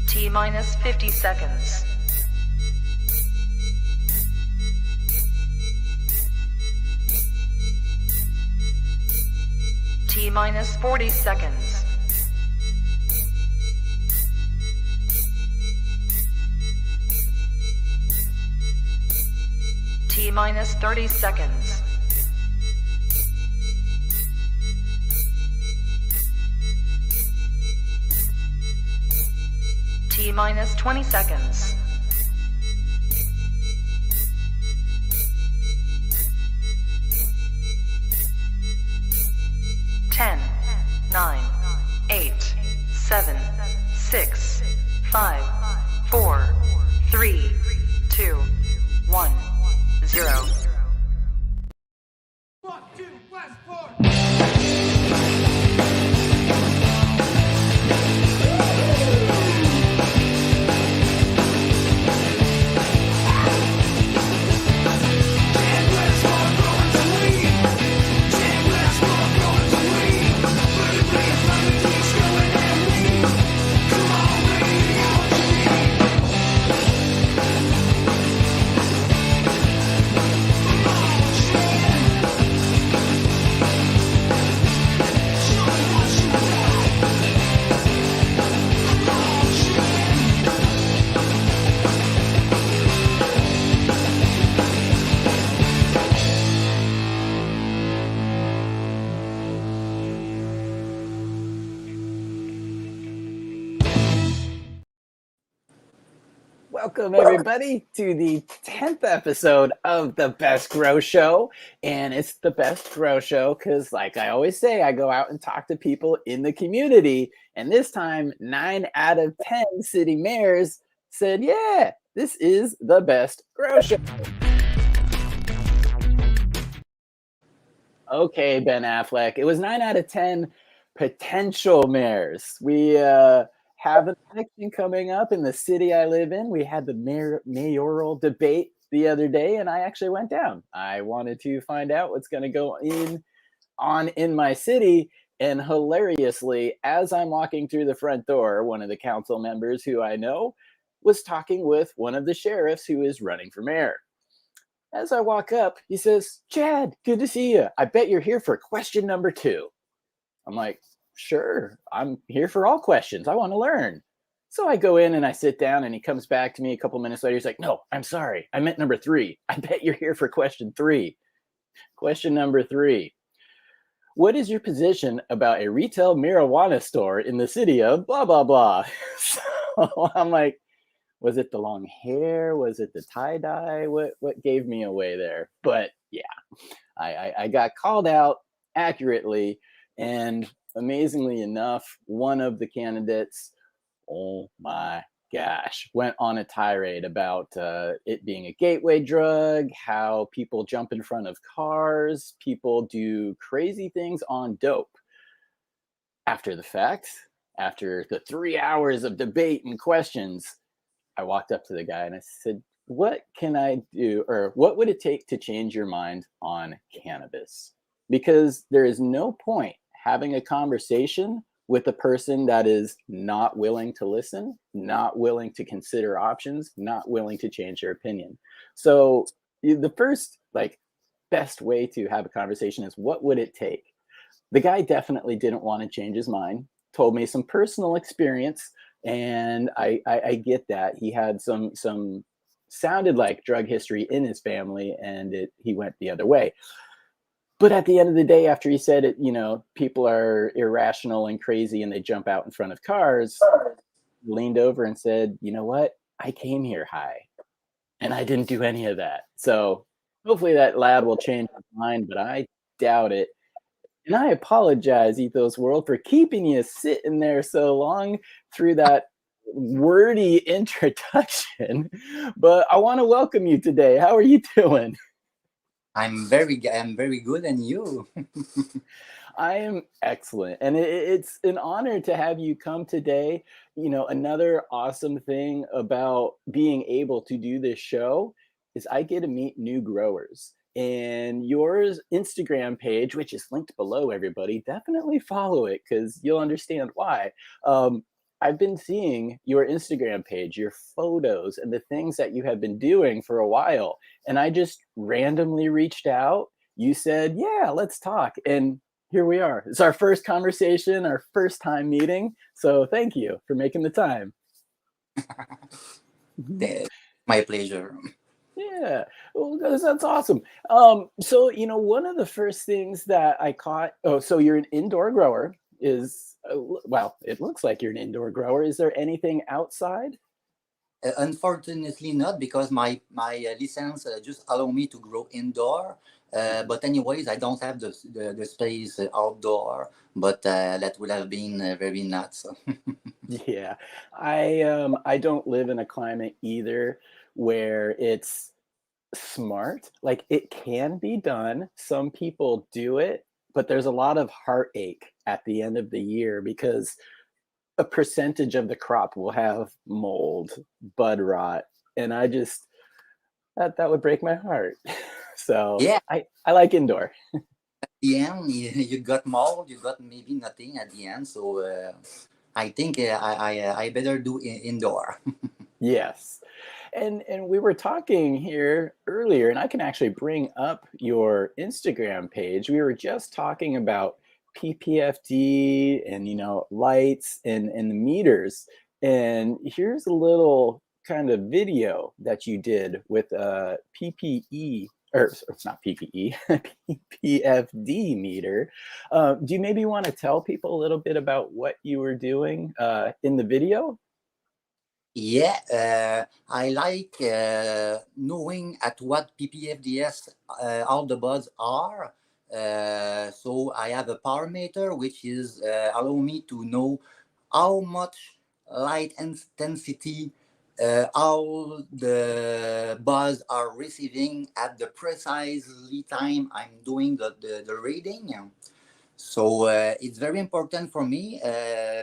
T minus 50 seconds. T minus 40 seconds. T minus 30 seconds. T minus 20 seconds. Ten, 9, 8, 7, 6, 5, 4, 3, 2, 1, 0. Fuck you, Westport! Welcome, everybody, to the 10th episode of the Best Grow Show. And it's the Best Grow Show because, like I always say, I go out and talk to people in the community. And this time, 9 out of 10 city mayors said, yeah, this is the Best Grow Show. Okay, Ben Affleck, it was 9 out of 10 potential mayors. We have an election coming up in the city I live in. We had the mayoral debate the other day, and I actually went down. I wanted to find out what's going to go on in my city. And hilariously, as I'm walking through the front door, one of the council members who I know was talking with one of the sheriffs who is running for mayor. As I walk up, he says, "Chad, good to see you. I bet you're here for question number 2. I'm like, sure, I'm here for all questions. I want to learn. So I go in and I sit down, and he comes back to me a couple minutes later. He's like, no, I'm sorry. I meant number 3. I bet you're here for question 3. Question number 3. What is your position about a retail marijuana store in the city of blah, blah, blah? So I'm like, was it the long hair? Was it the tie-dye? What gave me away there? But yeah, I got called out accurately. And amazingly enough, one of the candidates, oh my gosh, went on a tirade about it being a gateway drug, how people jump in front of cars, people do crazy things on dope. After the fact, after the 3 hours of debate and questions, I walked up to the guy and I said, what can I do, or what would it take to change your mind on cannabis? Because there is no point having a conversation with a person that is not willing to listen, not willing to consider options, not willing to change their opinion. So the first best way to have a conversation is, what would it take? The guy definitely didn't want to change his mind, told me some personal experience, and I get that. He had some sounded like drug history in his family, and he went the other way. But at the end of the day, after he said it, people are irrational and crazy and they jump out in front of cars, leaned over and said, you know what? I came here high and I didn't do any of that. So hopefully that lad will change his mind, but I doubt it. And I apologize, Ethos World, for keeping you sitting there so long through that wordy introduction. But I want to welcome you today. How are you doing? I'm very good, and you? I am excellent, and it's an honor to have you come today. Another awesome thing about being able to do this show is I get to meet new growers, and yours Instagram page, which is linked below, everybody, definitely follow it because you'll understand why. I've been seeing your Instagram page, your photos, and the things that you have been doing for a while. And I just randomly reached out. You said, yeah, let's talk. And here we are. It's our first conversation, our first time meeting. So thank you for making the time. My pleasure. Yeah, well, that's awesome. So one of the first things that I caught. Oh, so you're an indoor grower. Well, it looks like you're an indoor grower. Is there anything outside? Unfortunately, not because my license just allow me to grow indoor. But anyways, I don't have the space outdoor. But that would have been very nuts. Yeah, I don't live in a climate either where it's smart. Like it can be done. Some people do it, but there's a lot of heartache at the end of the year because a percentage of the crop will have mold, bud rot, and I just that would break my heart. So Yeah, I like indoor. at the end, you got mold, you got maybe nothing at the end. So I think I better do indoor. Yes. And we were talking here earlier, and I can actually bring up your Instagram page. We were just talking about PPFD and lights and the meters. And here's a little kind of video that you did with a PPE or not PPE, PPFD meter. Do you maybe want to tell people a little bit about what you were doing in the video? Yeah, I like knowing at what ppfds all the buds are. So I have a power meter which is allow me to know how much light intensity all the buds are receiving at the precisely time I'm doing the reading. So it's very important for me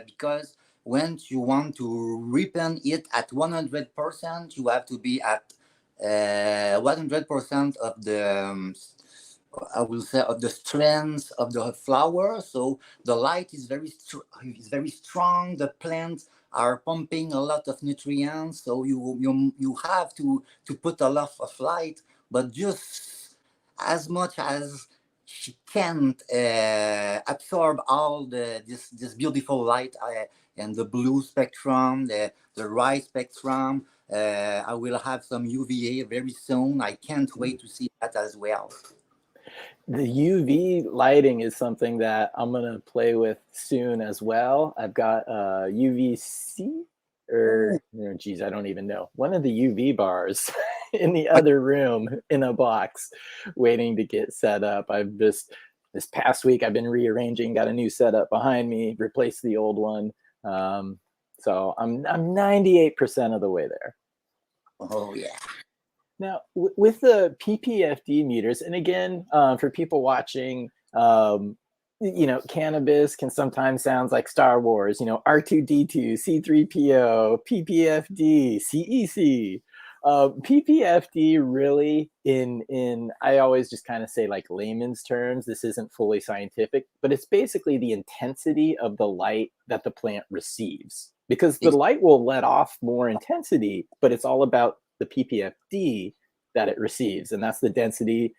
because when you want to ripen it at 100%, you have to be at 100% of the, I will say, of the strength of the flower. So the light is is very strong. The plants are pumping a lot of nutrients. So you have to put a lot of light, but just as much as she can't absorb all this beautiful light and the blue spectrum, the right spectrum. I will have some UVA very soon. I can't wait to see that as well. The UV lighting is something that I'm gonna play with soon as well. I've got UVC or geez, I don't even know. One of the UV bars in the other room in a box waiting to get set up. This past week I've been rearranging, got a new setup behind me, replaced the old one. So I'm 98% of the way there. Oh yeah. Now, with the PPFD meters, and again, for people watching, cannabis can sometimes sound like Star Wars, R2D2, C3PO, PPFD, CEC. PPFD really, I always just kind of say like layman's terms, this isn't fully scientific, but it's basically the intensity of the light that the plant receives. Because the light will let off more intensity, but it's all about the PPFD that it receives, and that's the density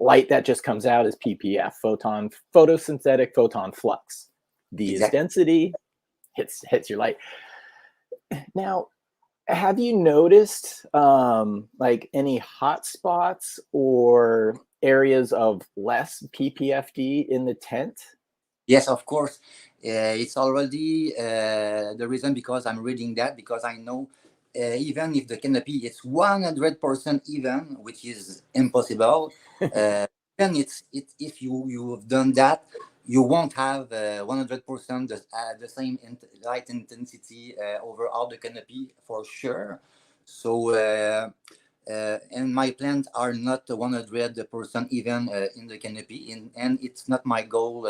light that just comes out is PPF, photosynthetic photon flux. D is density, hits your light. Now, have you noticed like any hot spots or areas of less PPFD in the tent? Yes, of course. It's already the reason because I'm reading that because I know even if the canopy is 100% even, which is impossible, then if you've done that, you won't have 100% the same light intensity over all the canopy for sure. So and my plants are not 100% even in the canopy, and it's not my goal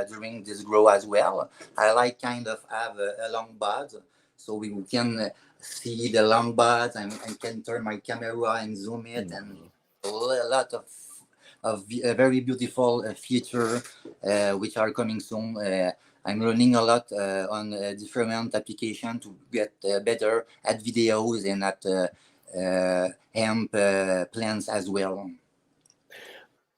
during this grow as well. I like kind of have a long bud, so we can see the long buds and can turn my camera and zoom it and a lot of of very beautiful feature which are coming soon. I'm learning a lot on different applications to get better at videos and at hemp plants as well.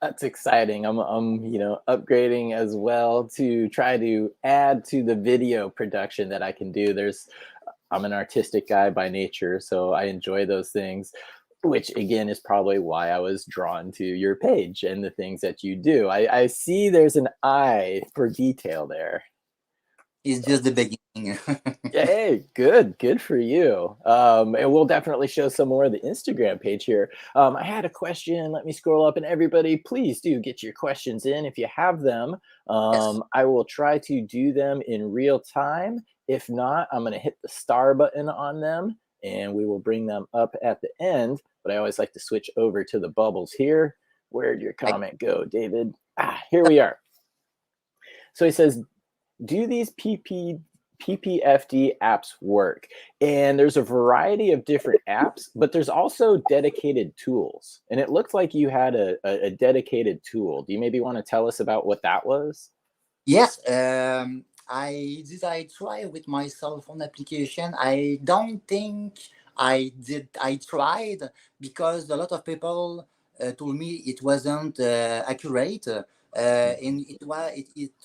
That's exciting. I'm upgrading as well to try to add to the video production that I can do. I'm an artistic guy by nature, so I enjoy those things, which again is probably why I was drawn to your page and the things that you do. I see there's an eye for detail there. It's just the beginning. Yeah, hey, good for you. And we'll definitely show some more of the Instagram page here. I had a question. Let me scroll up, and everybody, please do get your questions in if you have them. Yes. I will try to do them in real time. If not, I'm going to hit the star button on them, and we will bring them up at the end. But I always like to switch over to the bubbles here. Where'd your comment go, David? Here we are. So he says, do these PPFD apps work? And there's a variety of different apps, but there's also dedicated tools. And it looks like you had a dedicated tool. Do you maybe want to tell us about what that was? Yes, I try with my cell phone application. I don't think I did. I tried because a lot of people told me it wasn't accurate, and it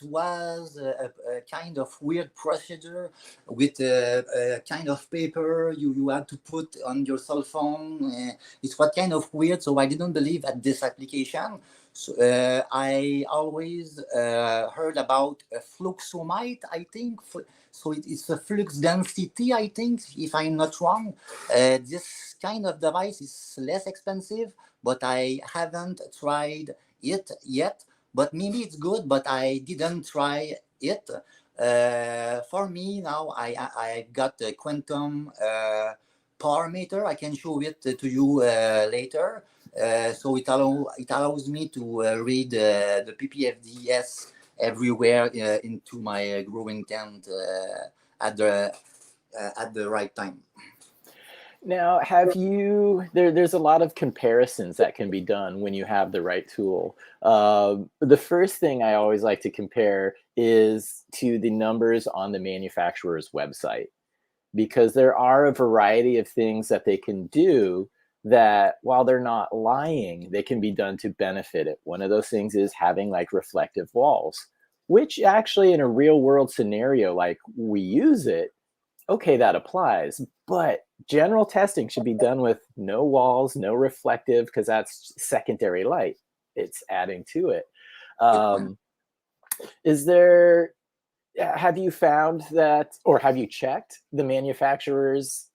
was a kind of weird procedure with a kind of paper you had to put on your cell phone. It was kind of weird, so I didn't believe at this application. So, I always heard about a fluxomite, I think. So it's a flux density, I think, if I'm not wrong. This kind of device is less expensive, but I haven't tried it yet. But maybe it's good, but I didn't try it. For me now, I got a quantum power meter. I can show it to you later. So it allows me to read the PPFDS everywhere into my growing tent at the right time. Now, there's a lot of comparisons that can be done when you have the right tool. The first thing I always like to compare is to the numbers on the manufacturer's website, because there are a variety of things that they can do that, while they're not lying, they can be done to benefit it. One of those things is having like reflective walls, which actually in a real world scenario, like we use it, okay, that applies. But general testing should be done with no walls, no reflective, because that's secondary light. It's adding to it. Have you found that, or have you checked the manufacturer's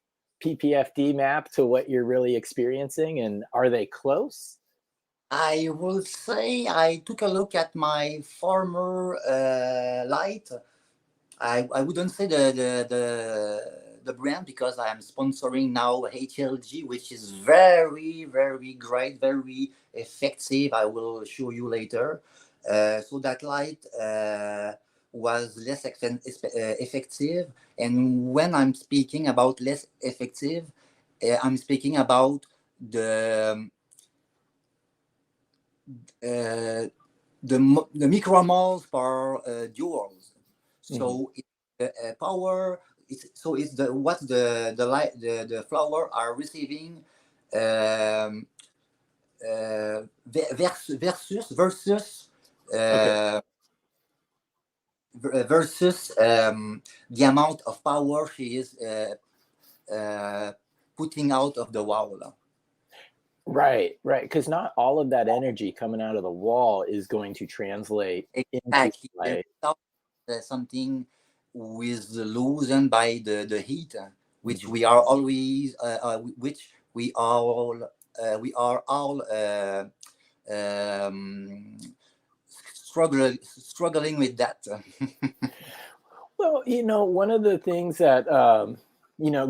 PPFD map to what you're really experiencing, and are they close? I will say I took a look at my former light. I wouldn't say the brand because I am sponsoring now HLG, which is very, very great, very effective. I will show you later. So that light was less effective. And when I'm speaking about less effective, I'm speaking about the micromoles per joules. So power. It's what the light the flower are receiving versus Okay. versus the amount of power she is putting out of the wall. Right. Because not all of that energy coming out of the wall is going to translate into Exactly. light. Something with loosened by the heat, which we are always, which we are all struggling with that. Well, one of the things that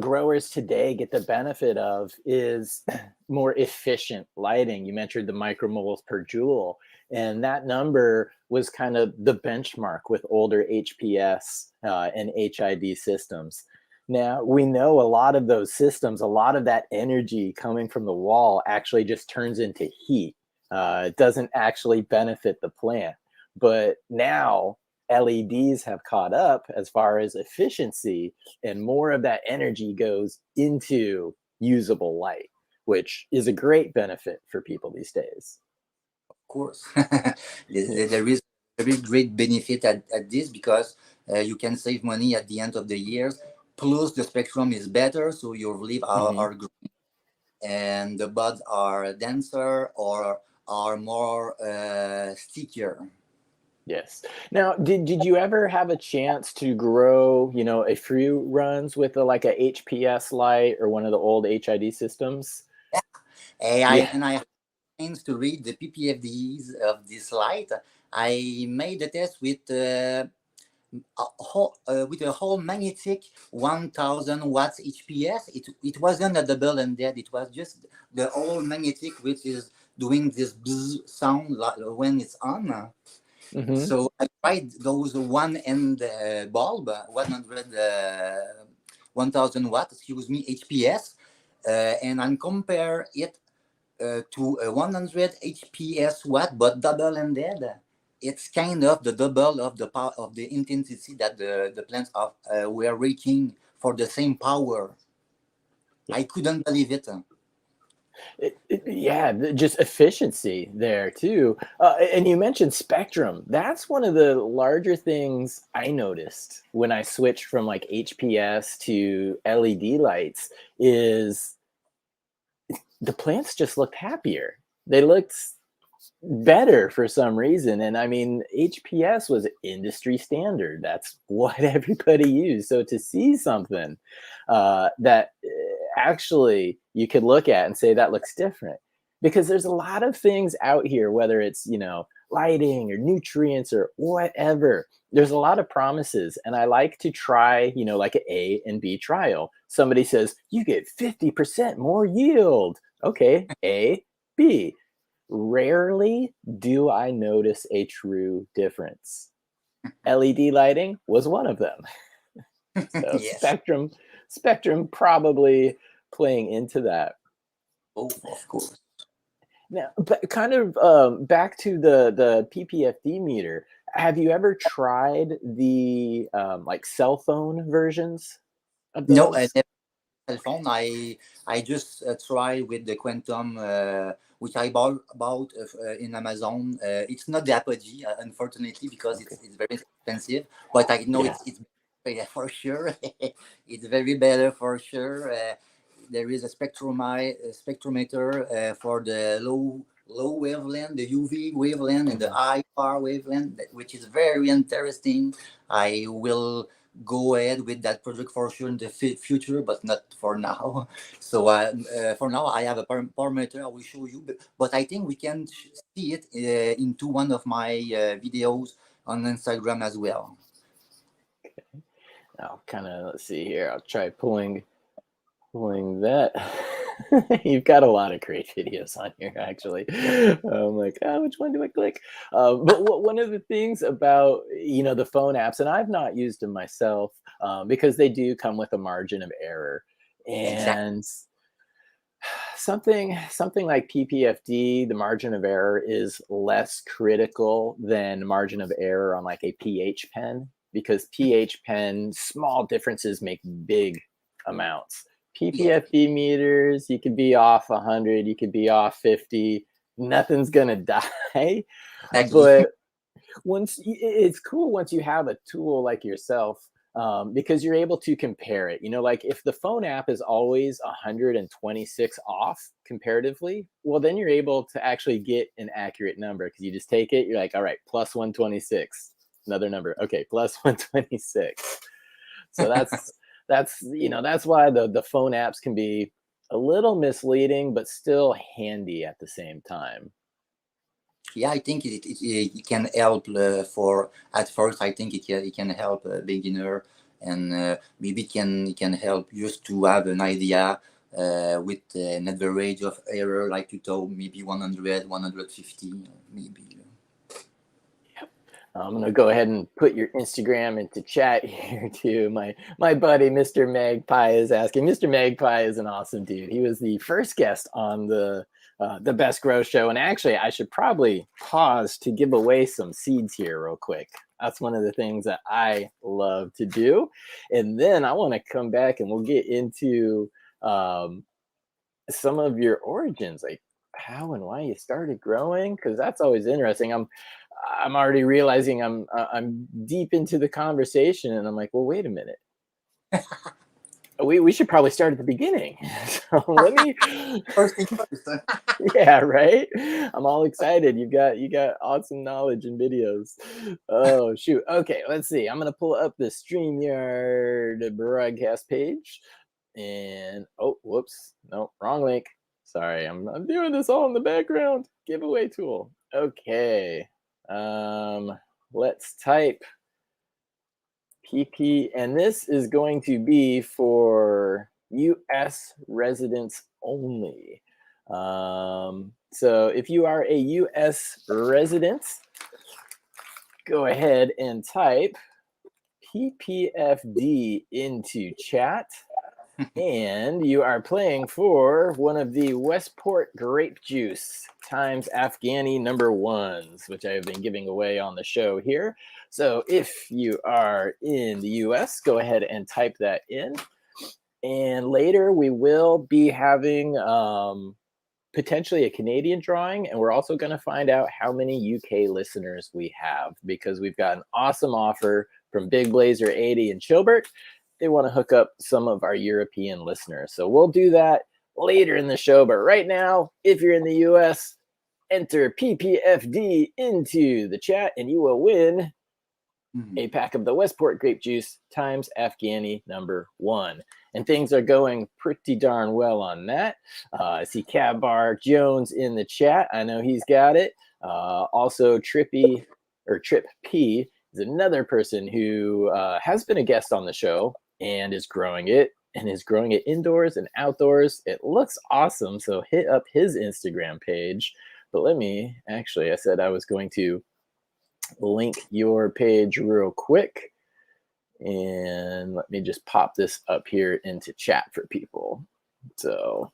growers today get the benefit of is more efficient lighting. You mentioned the micromoles per joule, and that number was kind of the benchmark with older HPS and HID systems. Now, we know a lot of those systems, a lot of that energy coming from the wall actually just turns into heat. It doesn't actually benefit the plant. But now LEDs have caught up as far as efficiency, and more of that energy goes into usable light, which is a great benefit for people these days. Of course. There is a very great benefit at this because you can save money at the end of the year. Plus, the spectrum is better, so your leaves are green and the buds are denser or are more stickier. Yes. Now, did you ever have a chance to grow, a few runs with like a HPS light or one of the old HID systems? I have chance to read the PPFDs of this light. I made the test with with a whole magnetic 1000 watts HPS. It wasn't a double ended. It was just the whole magnetic, which is doing this bzz sound when it's on. So I tried those one end bulb, 1000 watt, excuse me, HPS, and I compare it to a 100 HPS watt, but double ended. It's kind of the double of the power of the intensity that the plants were reaching for the same power. I couldn't believe it. Yeah, just efficiency there too. And you mentioned spectrum. That's one of the larger things I noticed when I switched from like HPS to LED lights is the plants just looked happier. They looked better for some reason. And I mean, HPS was industry standard. That's what everybody used. So to see something that actually you could look at and say that looks different, because there's a lot of things out here, whether it's, lighting or nutrients or whatever, there's a lot of promises. And I like to try, like an A and B trial. Somebody says you get 50% more yield. Okay, A, B. Rarely do I notice a true difference. LED lighting was one of them. So Yes. spectrum probably playing into that. Oh, of course. Now, but kind of back to the PPFD meter. Have you ever tried the like cell phone versions of No, those? never cell phone. I just try with the Quantum, which I bought in Amazon. It's not the Apogee, unfortunately, because Okay. it's very expensive. But I know Yeah. it's better for sure. It's very better for sure. There is a spectrometer for the low wavelength, the UV wavelength, and the high power wavelength, which is very interesting. I will go ahead with that project for sure in the future, but not for now. So for now, I have a parameter I will show you, but I think we can see it into one of my videos on Instagram as well. Okay. I'll kind of, let's see here. I'll try pulling that. You've got a lot of great videos on here, actually. I'm like, which one do I click? But one of the things about the phone apps, and I've not used them myself because they do come with a margin of error, Exactly. and something like PPFD, the margin of error is less critical than margin of error on like a pH pen, because pH pen, small differences make big amounts. Yeah. PPFD meters, you could be off 100, you could be off 50, nothing's gonna die. Exactly. But it's cool once you have a tool like yourself, because you're able to compare it. Like if the phone app is always 126 off comparatively, well, then you're able to actually get an accurate number, because you just take it, you're like, all right, plus 126, another number, okay, plus 126. So that's why the phone apps can be a little misleading, but still handy at the same time. Yeah, I think it can help for at first. I think it can help a beginner, and maybe it can help just to have an idea with an average of error, like you told, maybe 100, 150, maybe. I'm gonna go ahead and put your Instagram into chat here too. My buddy Mr. Magpie is asking. Mr. Magpie is an awesome dude. He was the first guest on the the Best Grow Show. And actually, I should probably pause to give away some seeds here real quick. That's one of the things that I love to do. And then I want to come back and we'll get into some of your origins, like how and why you started growing, because that's always interesting. I'm already realizing I'm deep into the conversation, and I'm like, well, wait a minute. We should probably start at the beginning. So let me First thing first. yeah, right. I'm all excited. You got awesome knowledge and videos. Oh shoot. Okay, let's see. I'm gonna pull up the StreamYard broadcast page. And oh, whoops. No, wrong link. Sorry, I'm doing this all in the background. Giveaway tool. Okay. Let's type PP, and this is going to be for US residents only. So if you are a US resident, go ahead and type PPFD into chat. And you are playing for one of the Westport grape juice times Afghani #1s, which I have been giving away on the show here. So if you are in the US, go ahead and type that in. And later we will be having potentially a Canadian drawing, and we're also going to find out how many UK listeners we have, because we've got an awesome offer from Big Blazer 80 in Chilbert. They want to hook up some of our European listeners. So we'll do that later in the show. But right now, if you're in the US, enter PPFD into the chat and you will win a pack of the Westport grape juice times Afghani #1. And things are going pretty darn well on that. I see Cab Bar Jones in the chat. I know he's got it. Also Trip P is another person who has been a guest on the show and is growing it indoors and outdoors. It looks awesome. So hit up his Instagram page. But let me I said I was going to link your page real quick. And let me just pop this up here into chat for people. So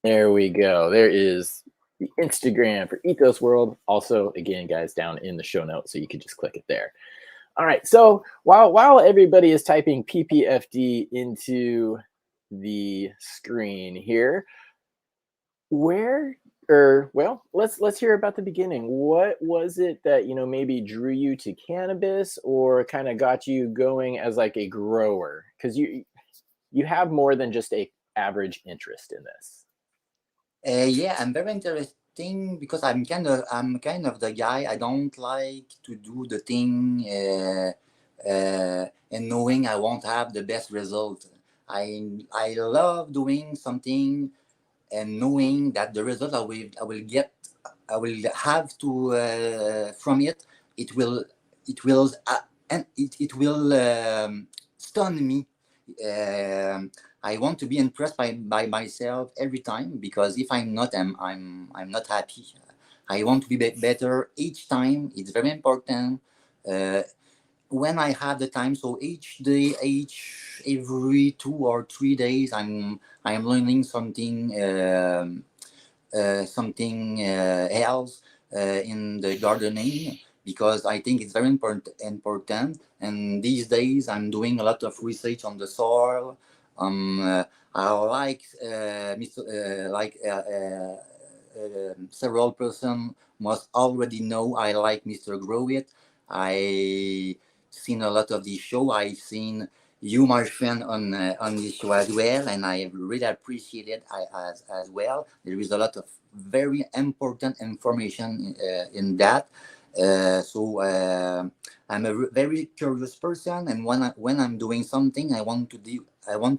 there we go. There is the Instagram for Ethos World. Also, again, guys, down in the show notes, so you can just click it there. All right. So while everybody is typing PPFD into the screen here, let's hear about the beginning. What was it that maybe drew you to cannabis, or kind of got you going as like a grower? Because you have more than just a average interest in this. Yeah, I'm very interesting because I'm kind of the guy. I don't like to do the thing and knowing I won't have the best result. I love doing something and knowing that the result I will have to from it. It will stun me. I want to be impressed by myself every time, because if I'm not, I'm not happy. I want to be better each time. It's very important. When I have the time, so every 2 or 3 days, I'm learning something else in the gardening, because I think it's very important. And these days, I'm doing a lot of research on the soil. I like several person must already know I like Mr. Grow It. I seen a lot of the show. I've seen you, my friend, on this show as well, and I really appreciate it as well. There is a lot of very important information in that. So I'm a very curious person, and when I'm doing something, I want to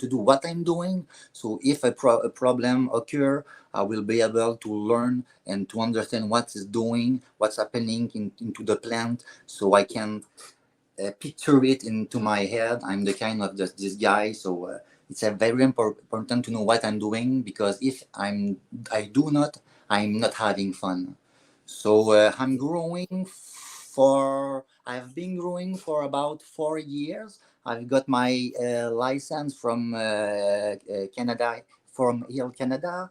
do what I'm doing. So if a problem occur, I will be able to learn and to understand what is doing, what's happening into the plant, so I can picture it into my head. I'm the kind of this guy, so it's a very important to know what I'm doing, because if I'm not having fun. So I've been growing for about 4 years. I've got my license from Canada, from Hill, Canada.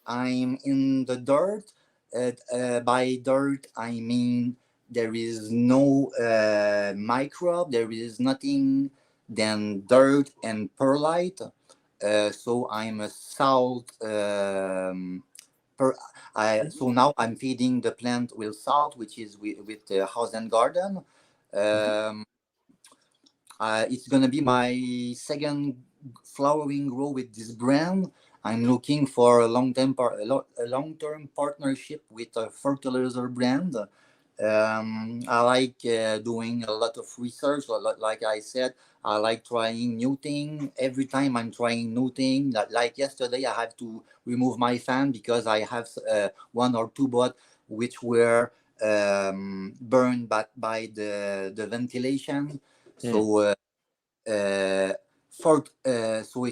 I'm in the dirt. By dirt, I mean there is no microbe. There is nothing than dirt and perlite. So I'm a salt. Per, so now I'm feeding the plant with salt, which is with the house and garden. Um, it's gonna be my second flowering grow with this brand. I'm looking for a a long-term partnership with a fertilizer brand. I like doing a lot of research. Like I said, I like trying new thing. Every time I'm trying new thing, like yesterday, I had to remove my fan because I have one or two bot which were burned by the ventilation. Mm. So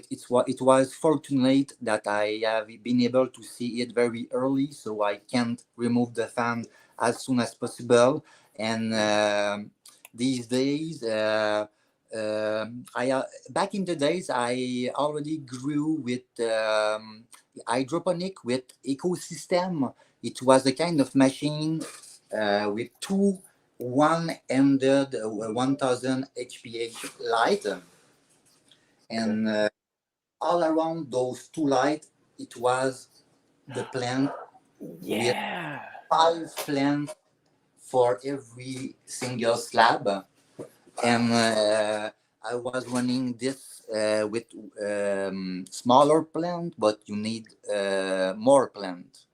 it was fortunate that I have been able to see it very early, so I can't remove the fan as soon as possible. And these days, I back in the days, I already grew with hydroponic with ecosystem. It was a kind of machine with two one-ended 1000 HPH light, and all around those two lights, it was the plant with Yeah. 5 plants for every single slab. And I was running this with smaller plant, but you need more plant.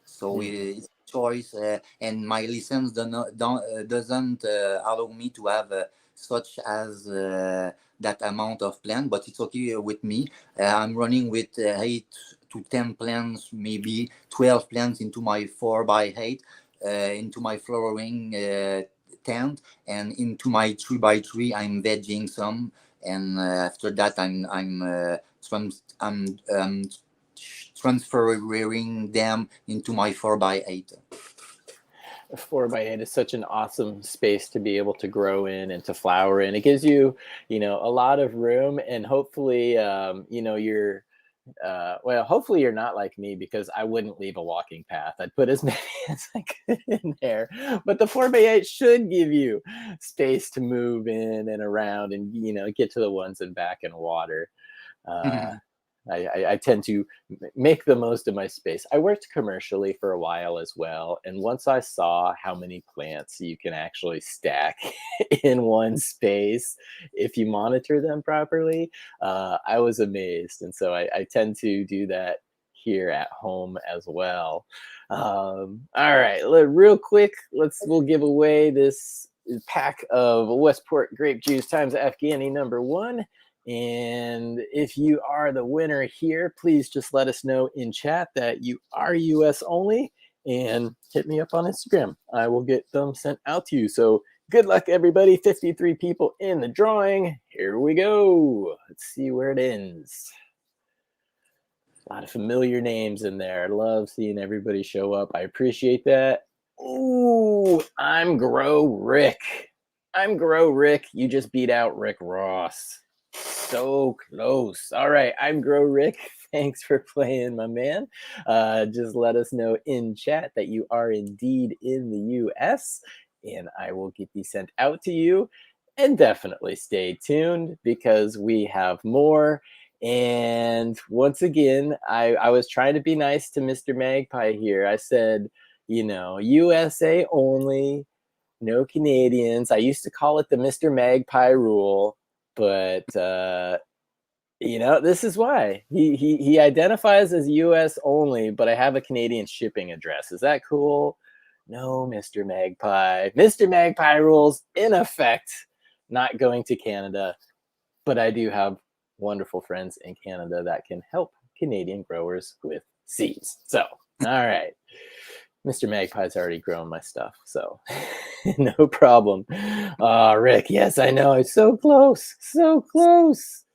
So Mm. it's a choice, and my license doesn't allow me to have such as that amount of plant, but it's okay with me. I'm running with 8 to 10 plants, maybe 12 plants into my 4x8, into my flowering tent, and into my 3x3. I'm vegging some, and after that, I'm transferring them into my 4x8. 4x8 is such an awesome space to be able to grow in and to flower in. It gives you, a lot of room, and hopefully, you're well, hopefully you're not like me, because I wouldn't leave a walking path. I'd put as many as I could in there. But the 4x8 should give you space to move in and around, and get to the ones and back and water. Uh, I tend to make the most of my space. I worked commercially for a while as well. And once I saw how many plants you can actually stack in one space if you monitor them properly, I was amazed. And so I tend to do that here at home as well. All right, real quick, we'll give away this pack of Westport grape juice times Afghani #1. And if you are the winner here, please just let us know in chat that you are US only, and hit me up on Instagram. I will get them sent out to you. So good luck, everybody. 53 people in the drawing. Here we go. Let's see where it ends. A lot of familiar names in there. I love seeing everybody show up. I appreciate that. Ooh, I'm Grow Rick. You just beat out Rick Ross. So close. All right, I'm Grow Rick. Thanks for playing, my man. Just let us know in chat that you are indeed in the US, and I will get these sent out to you. And definitely stay tuned, because we have more. And once again, I was trying to be nice to Mr. Magpie here. I said, USA only, no Canadians. I used to call it the Mr. Magpie rule, but this is why he identifies as US only, but I have a Canadian shipping address. Is that cool? No, Mr. Magpie. Mr. Magpie rules in effect. Not going to Canada, but I do have wonderful friends in Canada that can help Canadian growers with seeds. So, all right. Mr. Magpie's already grown my stuff, so no problem. Rick, yes, I know. It's so close. So close.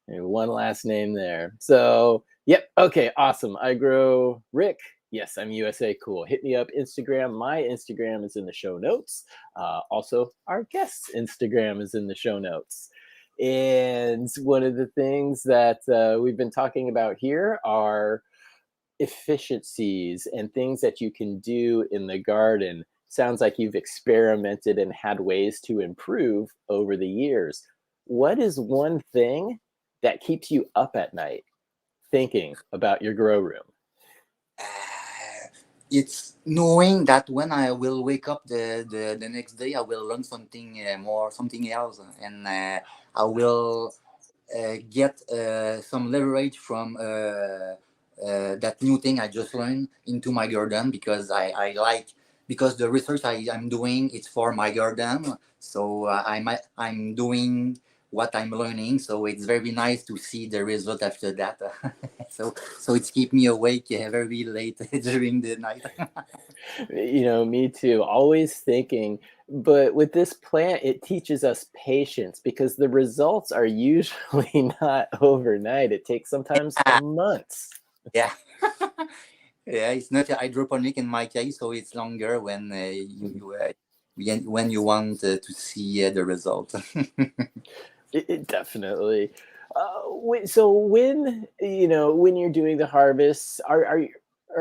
One last name there. So, yep. Okay, awesome. I grow Rick. Yes, I'm USA. Cool. Hit me up Instagram. My Instagram is in the show notes. Also, our guest's Instagram is in the show notes. And one of the things that we've been talking about here are efficiencies and things that you can do in the garden. Sounds like you've experimented and had ways to improve over the years. What is one thing that keeps you up at night thinking about your grow room? It's knowing that when I will wake up the next day, I will learn something more, something else, and I will get some leverage from that new thing I just learned into my garden, because I like, because the research I'm doing, it's for my garden, so I'm doing what I'm learning, so it's very nice to see the result after that. So it's keep me awake very late during the night. Me too. Always thinking, but with this plant, it teaches us patience because the results are usually not overnight. It takes sometimes months. Yeah. Yeah, it's not hydroponic in my case, so it's longer when when you want to see the result. It definitely. So when you're doing the harvests, are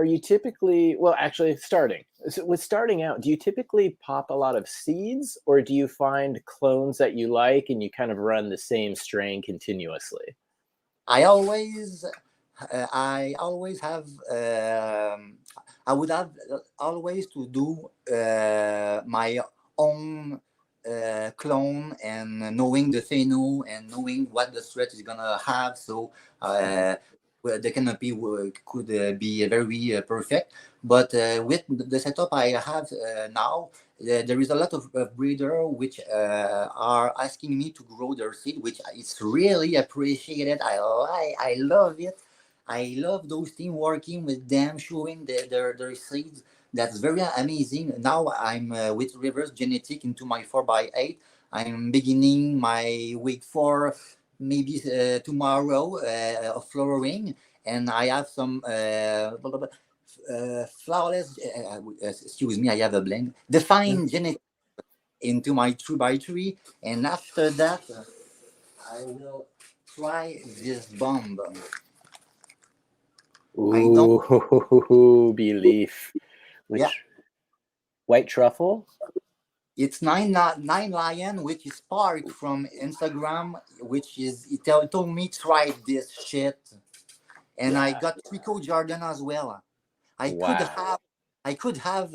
you typically, well, actually starting out, do you typically pop a lot of seeds, or do you find clones that you like and you kind of run the same strain continuously? I always, I always have, I would have always to do my own clone, and knowing the pheno and knowing what the threat is gonna have. So well, the canopy could be very perfect. But with the setup I have now, there is a lot of breeder which are asking me to grow their seed, which is really appreciated. I love it. I love those team working with them, showing their seeds. That's very amazing. Now I'm with Reverse Genetic into my 4x8. I'm beginning my week 4, maybe tomorrow, of flowering, and I have some flawless. Excuse me, I have a blank. Define genetic into my 2x3, and after that, I will try this bomb. I know. Ooh, belief. Yeah, Which white truffle? it's nine lion, which is Spark from Instagram, which is told me try this shit, and I Yeah. got Trico Jordan as well. I could Wow. have, I could have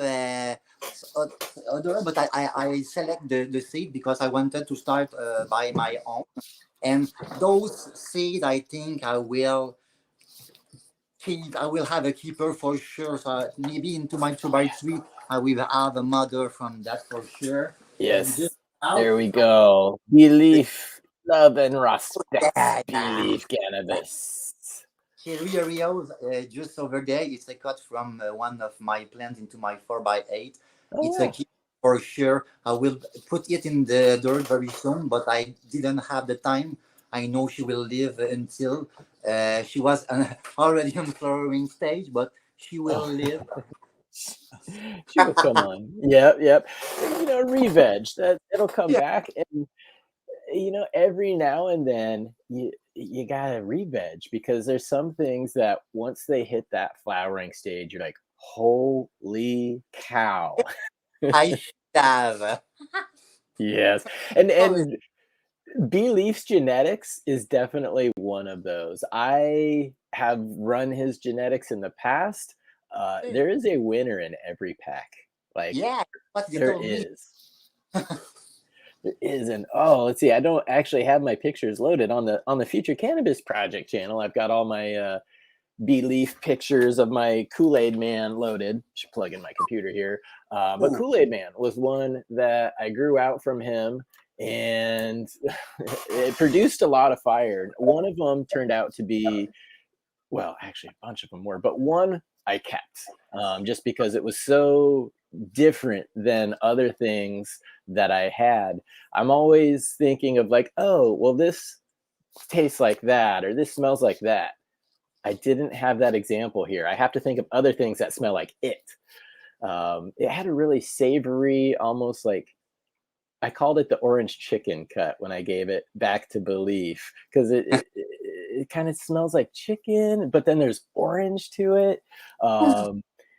other, but I select the seed because I wanted to start by my own, and those seed I think I will keep. I will have a keeper for sure. So maybe into my 2x3, I will have a mother from that for sure. And just Yes. out, There we go. Belief, love, and respect. yeah. Belief cannabis. Cherry Oreos, just over there. It's a cut from one of my plants into my 4x8. Oh, It's a wow. key for sure. I will put it in the dirt very soon, but I didn't have the time. I know she will live until she was already on flowering stage, but she will Oh. live. She will come on. Yep, yep. Re-veg. It'll come Yeah. back, and every now and then you gotta re-veg because there's some things that once they hit that flowering stage, you're like, holy cow. I should have. Yes. And Sorry. and Belief's genetics is definitely one of those. I have run his genetics in the past. There is a winner in every pack. Like, Yeah, what you there told me. is. There is. And let's see. I don't actually have my pictures loaded on the Future Cannabis Project channel. I've got all my Belief pictures of my Kool-Aid Man loaded. Should plug in my computer here. But Oh, Kool-Aid Man was one that I grew out from him, and it produced a lot of fire. One of them turned out to be, well, actually a bunch of them were, but one I kept, just because it was so different than other things that I had. I'm always thinking of like, oh, well, this tastes like that, or this smells like that. I didn't have that example here. I have to think of other things that smell like it. It had a really savory, almost like, I called it the orange chicken cut when I gave it back to Belief, because it kind of smells like chicken, but then there's orange to it.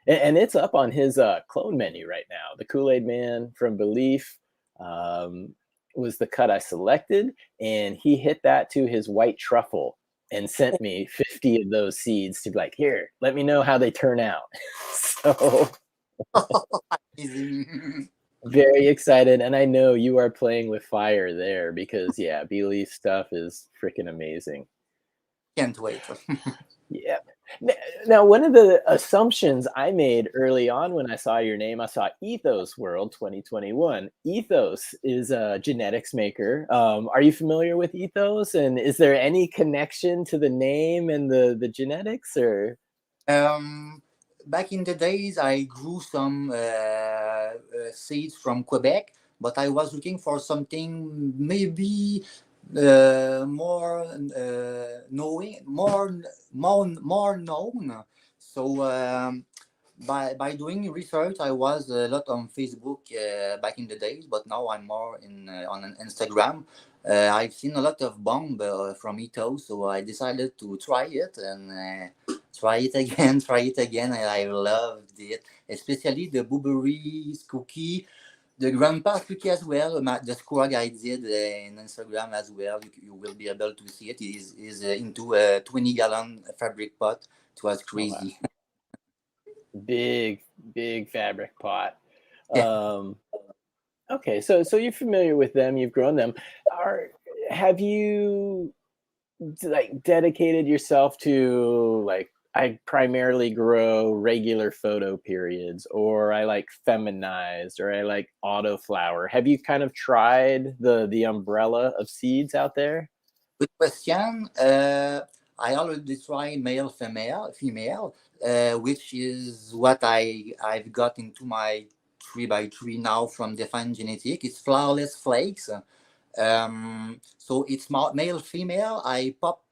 And it's up on his clone menu right now. The Kool-Aid Man from Belief was the cut I selected, and he hit that to his white truffle and sent me 50 of those seeds to be like, here, let me know how they turn out. So very excited, and I know you are playing with fire there because yeah, Belief stuff is freaking amazing. Can't wait. Yeah. Now, one of the assumptions I made early on when I saw your name, I saw Ethos World 2021. Ethos is a genetics maker. Are you familiar with Ethos? And is there any connection to the name and the genetics, or? Back in the days, I grew some seeds from Quebec, but I was looking for something maybe more more known. So by doing research, I was a lot on Facebook back in the days, but now I'm more on an Instagram. I've seen a lot of bomb from Ethos, so I decided to try it and try it again, and I loved it, especially the blueberries cookie, the grandpa's cookie as well. The squad I did in Instagram as well. You will be able to see it. It is into a 20-gallon fabric pot. It was crazy. Oh, wow. Big fabric pot. Yeah. Okay, so you're familiar with them. You've grown them. Have you like dedicated yourself to like, I primarily grow regular photo periods, or I like feminized, or I like autoflower? Have you kind of tried the umbrella of seeds out there? Good question. I already tried male, female, which is what I've got into my 3x3 now from Define Genetic. It's flawless flakes. So it's male, female. I pop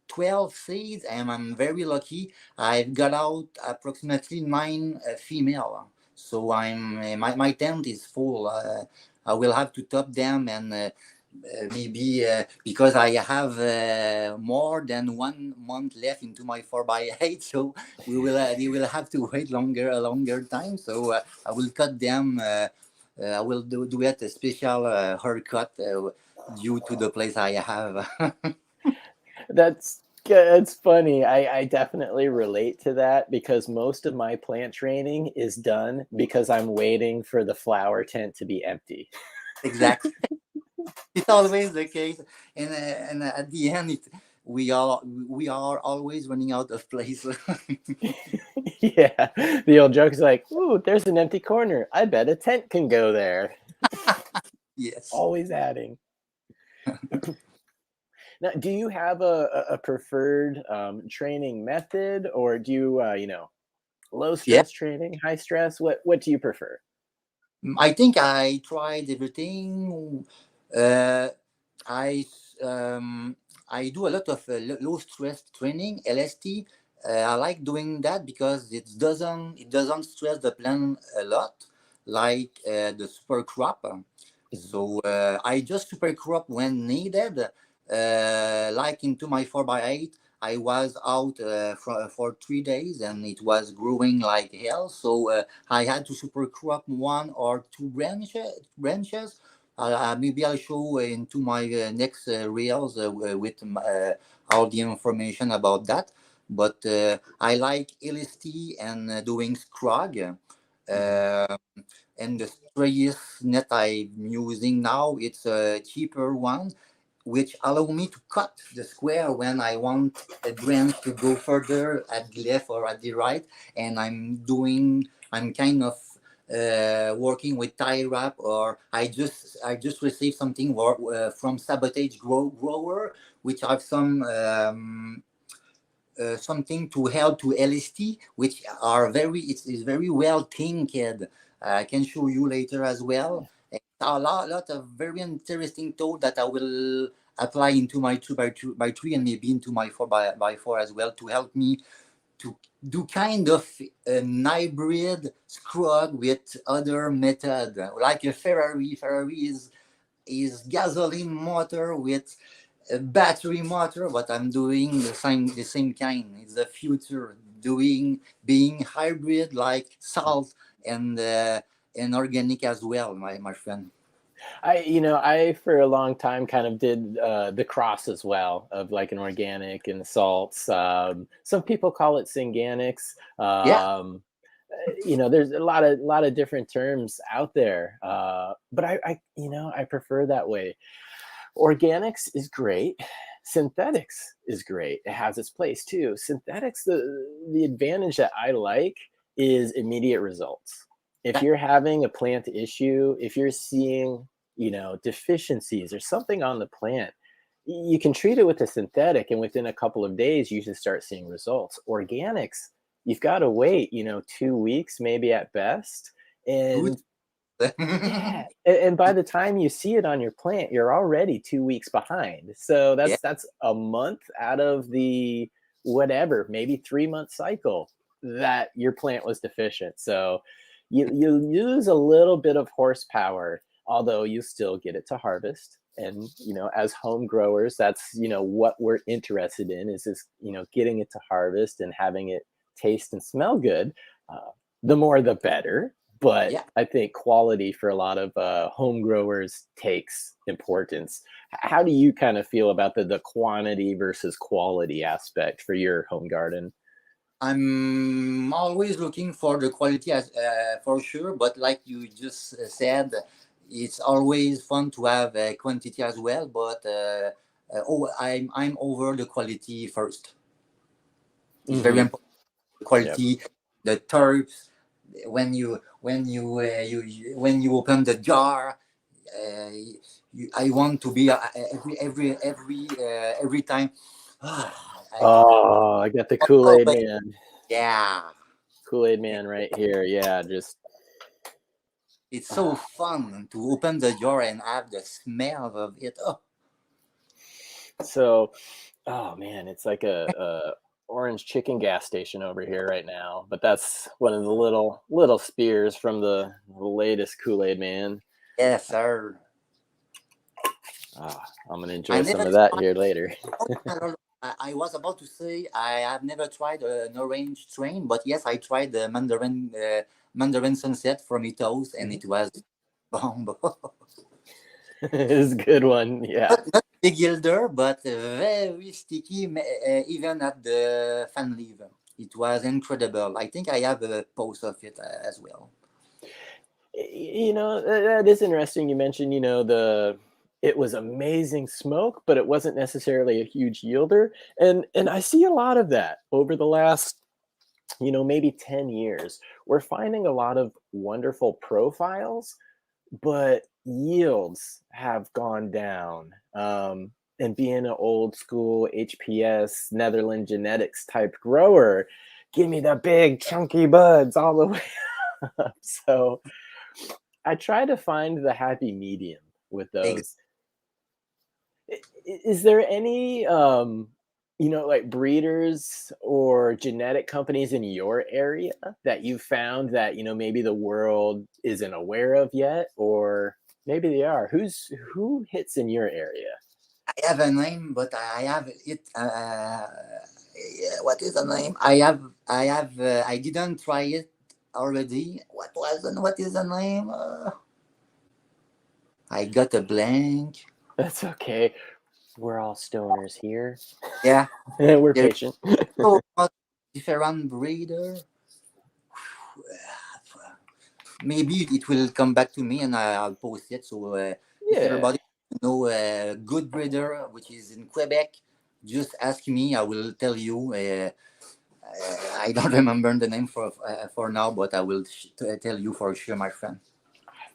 12 seeds, and I'm very lucky. I've got out approximately 9 female. So my tent is full. I will have to top them and. Maybe because I have more than 1 month left into my 4x8, so they will have to wait a longer time. So I will cut them. I will do it a special haircut due to the place I have. That's funny. I definitely relate to that because most of my plant training is done because I'm waiting for the flower tent to be empty. Exactly. It's always the case, and at the end, we are always running out of place. Yeah, the old joke is like, "Ooh, there's an empty corner. I bet a tent can go there." Yes. Always adding. Now, do you have a preferred training method, or do you low Yeah. stress training, high stress? What do you prefer? I think I tried everything. Uh, I I do a lot of low stress training, LST. I like doing that because it doesn't stress the plant a lot, like the super crop. So I just super crop when needed. Like into my 4x8, I was out for 3 days and it was growing like hell. So I had to super crop 1 or 2 branches. Maybe I'll show into my next reels with all the information about that. But I like LST and doing scrog. And the strayest net I'm using now, it's a cheaper one, which allow me to cut the square when I want a branch to go further at the left or at the right. And I'm kind of working with tie wrap, or I just received something from Sabotage Grower, which have something to help to LST, which are it's very well thinked. I can show you later as well. A lot of very interesting tools that I will apply into my 2x3 and maybe into my 4x4 as well to help me to do kind of an hybrid scrug with other method, like a Ferrari. Ferrari is gasoline motor with a battery motor, but I'm doing the same kind. It's the future. Being hybrid like salt and organic as well, my friend. I for a long time kind of did the cross as well of like an organic and salts. Some people call it synganics. Yeah, There's a lot of different terms out there, but I prefer that way. Organics is great. Synthetics is great. It has its place too. Synthetics, the advantage that I like is immediate results. If that, you're having a plant issue, if you're seeing, deficiencies or something on the plant, you can treat it with a synthetic, and within a couple of days, you should start seeing results. Organics, you've got to wait, 2 weeks, maybe at best. good. And yeah, and by the time you see it on your plant, you're already 2 weeks behind. So Yeah, that's a month out of the whatever, maybe 3 month cycle that your plant was deficient. So you lose a little bit of horsepower, although you still get it to harvest. And as home growers, that's what we're interested in is getting it to harvest and having it taste and smell good. The more the better, but yeah. I think quality for a lot of home growers takes importance. How do you kind of feel about the quantity versus quality aspect for your home garden? I'm always looking for the quality as for sure, but like you just said, it's always fun to have quantity as well. But I'm over the quality first. It's very Hmm. important. The Yep. quality, the terps. When you open the jar, I want to be every time. I, Oh, I got the oh, Kool-Aid but man. yeah. Kool-Aid man right here. Yeah, just It's so fun to open the jar and have the smell of it. Oh, so. Oh man, it's like a orange chicken gas station over here right now. But that's one of the little spears from the latest Kool-Aid man. yes, sir. I'm gonna I enjoy some never of that tried. here later. Oh, I was about to say I have never tried an orange train, but yes, I tried the Mandarin Sunset from Ethos, and Mhm. it was bomb. It's a good one. Yeah. Not big yielder, but very sticky, even at the fan lever. It was incredible. I think I have a post of it as well. That is interesting. You mentioned, it was amazing smoke, but it wasn't necessarily a huge yielder. And I see a lot of that over the last, maybe 10 years. We're finding a lot of wonderful profiles, but yields have gone down. And being an old school HPS Netherland genetics type grower, give me the big chunky buds all the way up. So I try to find the happy medium with those. Is there any like breeders or genetic companies in your area that you found that maybe the world isn't aware of yet, or maybe they are? Who hits in your area? I have a name, but I have it. What is the name? I didn't try it already. What is the name? I got a blank. That's okay. We're all stoners here. Yeah, We're there's patient. so much different breeder. Maybe it will come back to me and I'll post it. So if Yeah. everybody know a good breeder which is in Quebec, just ask me. I will tell you. I don't remember the name for now, but I will tell you for sure, my friend.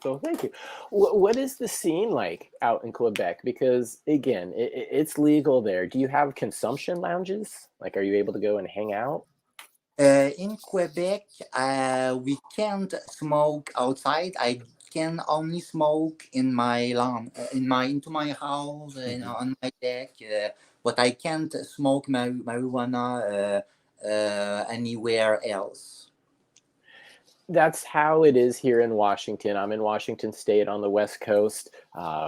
So thank you. What is the scene like out in Quebec? Because again, it's legal there. Do you have consumption lounges? Like, are you able to go and hang out? In Quebec, we can't smoke outside. I can only smoke in my lawn, into my house, Mhm. on my deck. But I can't smoke marijuana anywhere else. That's how it is here in Washington. I'm in Washington State on the West Coast.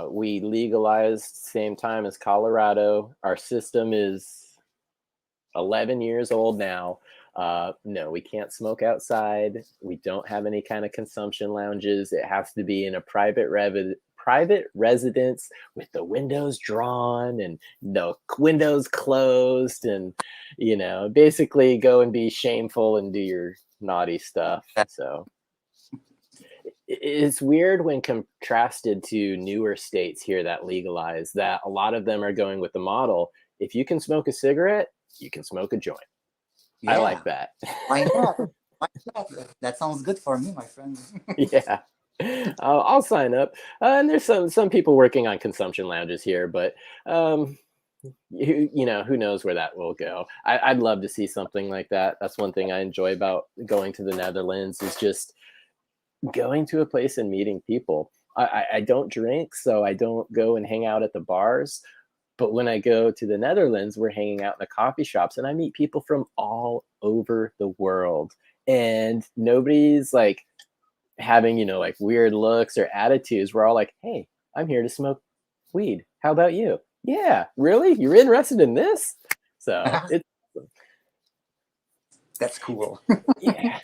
We legalized same time as Colorado. Our system is 11 years old now. No, we can't smoke outside. We don't have any kind of consumption lounges. It has to be in a private residence with the windows drawn and the windows closed, and basically go and be shameful and do your naughty stuff. So it's weird when contrasted to newer states here that legalize, that a lot of them are going with the model, if you can smoke a cigarette, you can smoke a joint. I like that. Why not? Why not? That sounds good for me, my friend. Yeah. I'll sign up. And there's some people working on consumption lounges here, but who knows where that will go. I'd love to see something like that. That's one thing I enjoy about going to the Netherlands, is just going to a place and meeting people. I don't drink, so I don't go and hang out at the bars. But when I go to the Netherlands, we're hanging out in the coffee shops, and I meet people from all over the world. And nobody's like having, like weird looks or attitudes. We're all like, hey, I'm here to smoke weed. How about you? Yeah, really? You're interested in this? So it's That's cool. yeah.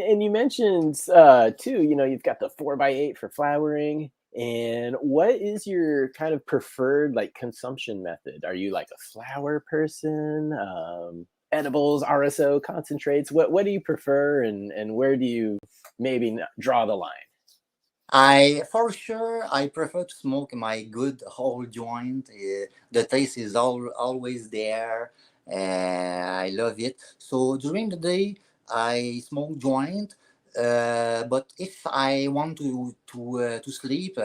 And you mentioned too, you've got the 4x8 for flowering. And what is your kind of preferred like consumption method? Are you like a flower person? Edibles, RSO, concentrates? What do you prefer, and where do you maybe draw the line? For sure, I prefer to smoke my good whole joint. The taste is always there. I love it. So during the day, I smoke joint. But if I want to sleep,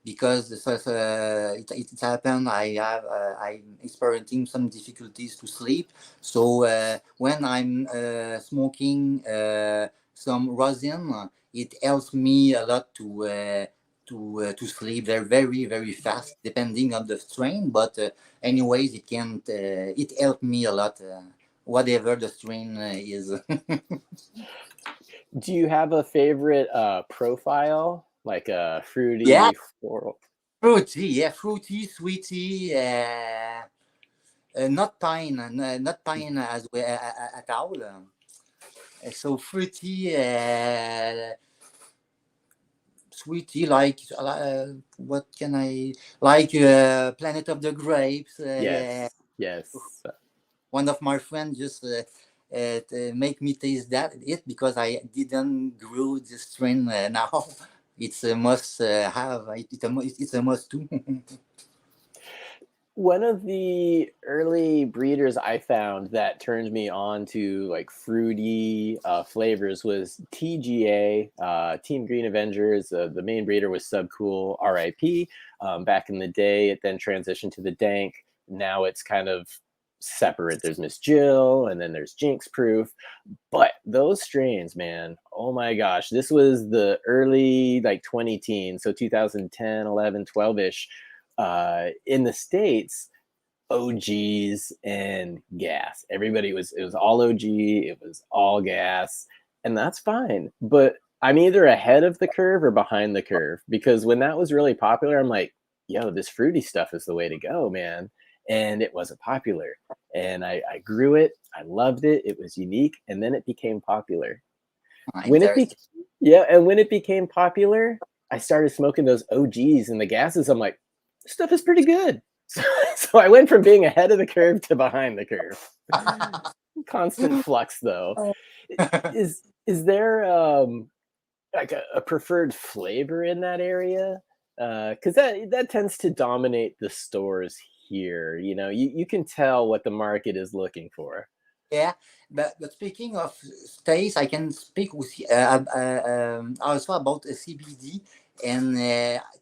because it's happened, I'm experiencing some difficulties to sleep. So when I'm smoking some rosin, it helps me a lot to sleep. They're very very fast, depending on the strain. But anyways, it helped me a lot. Whatever the strain is. Do you have a favorite profile, like a fruity, Yeah. floral? Fruity, sweetie. Not pine, not pine as well at all. So fruity, sweetie, like what can I like? Planet of the Grapes. Yeah, Yes. one of my friends just make me taste it because I didn't grow this strain now. It's a must have. It's a must too. One of the early breeders I found that turned me on to like fruity flavors was TGA, Team Green Avengers. The main breeder was Subcool, RIP. Back in the day, it then transitioned to the Dank. Now it's kind of separate. There's Miss Jill, and then there's Jinx Proof. But those strains, man, oh my gosh, this was the early like 20 teens, so 2010, 11, 12-ish. In the States, OGs and gas. It was all OG, it was all gas, and that's fine. But I'm either ahead of the curve or behind the curve, because when that was really popular, I'm like, yo, this fruity stuff is the way to go, man. And it wasn't popular. And I grew it. I loved it. It was unique. And then it became popular. When it became, yeah, and when it became popular, I started smoking those OGs and the gases. I'm like, this stuff is pretty good. So I went from being ahead of the curve to behind the curve. Constant flux, though. Is there like a preferred flavor in that area? Because that tends to dominate the stores here. You can tell what the market is looking for. Yeah, but speaking of states, I can speak with also about CBD and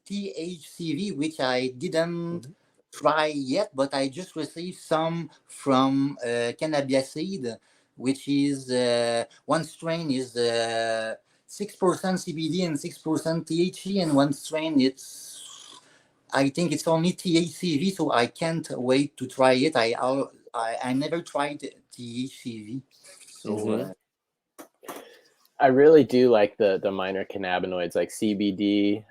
THCV, which I didn't try yet, but I just received some from cannabis seed, which is one strain is 6% CBD and 6% THC, and one strain I think it's only THCV, so I can't wait to try it. I never tried THCV, so I really do like the minor cannabinoids like CBD.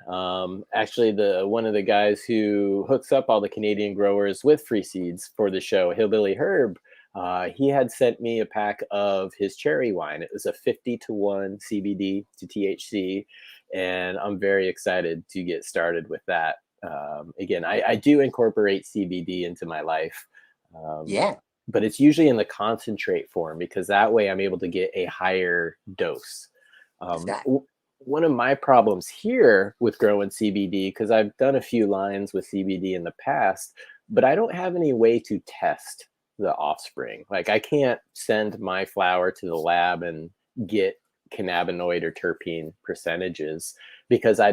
Actually, the one of the guys who hooks up all the Canadian growers with free seeds for the show, Hillbilly Herb, he had sent me a pack of his cherry wine. It was a 50-to-1 CBD to THC, and I'm very excited to get started with that. Again, I do incorporate CBD into my life. Yeah, But it's usually in the concentrate form because that way I'm able to get a higher dose. exactly. One of my problems here with growing CBD, because I've done a few lines with CBD in the past, but I don't have any way to test the offspring. Like I can't send my flower to the lab and get cannabinoid or terpene percentages because I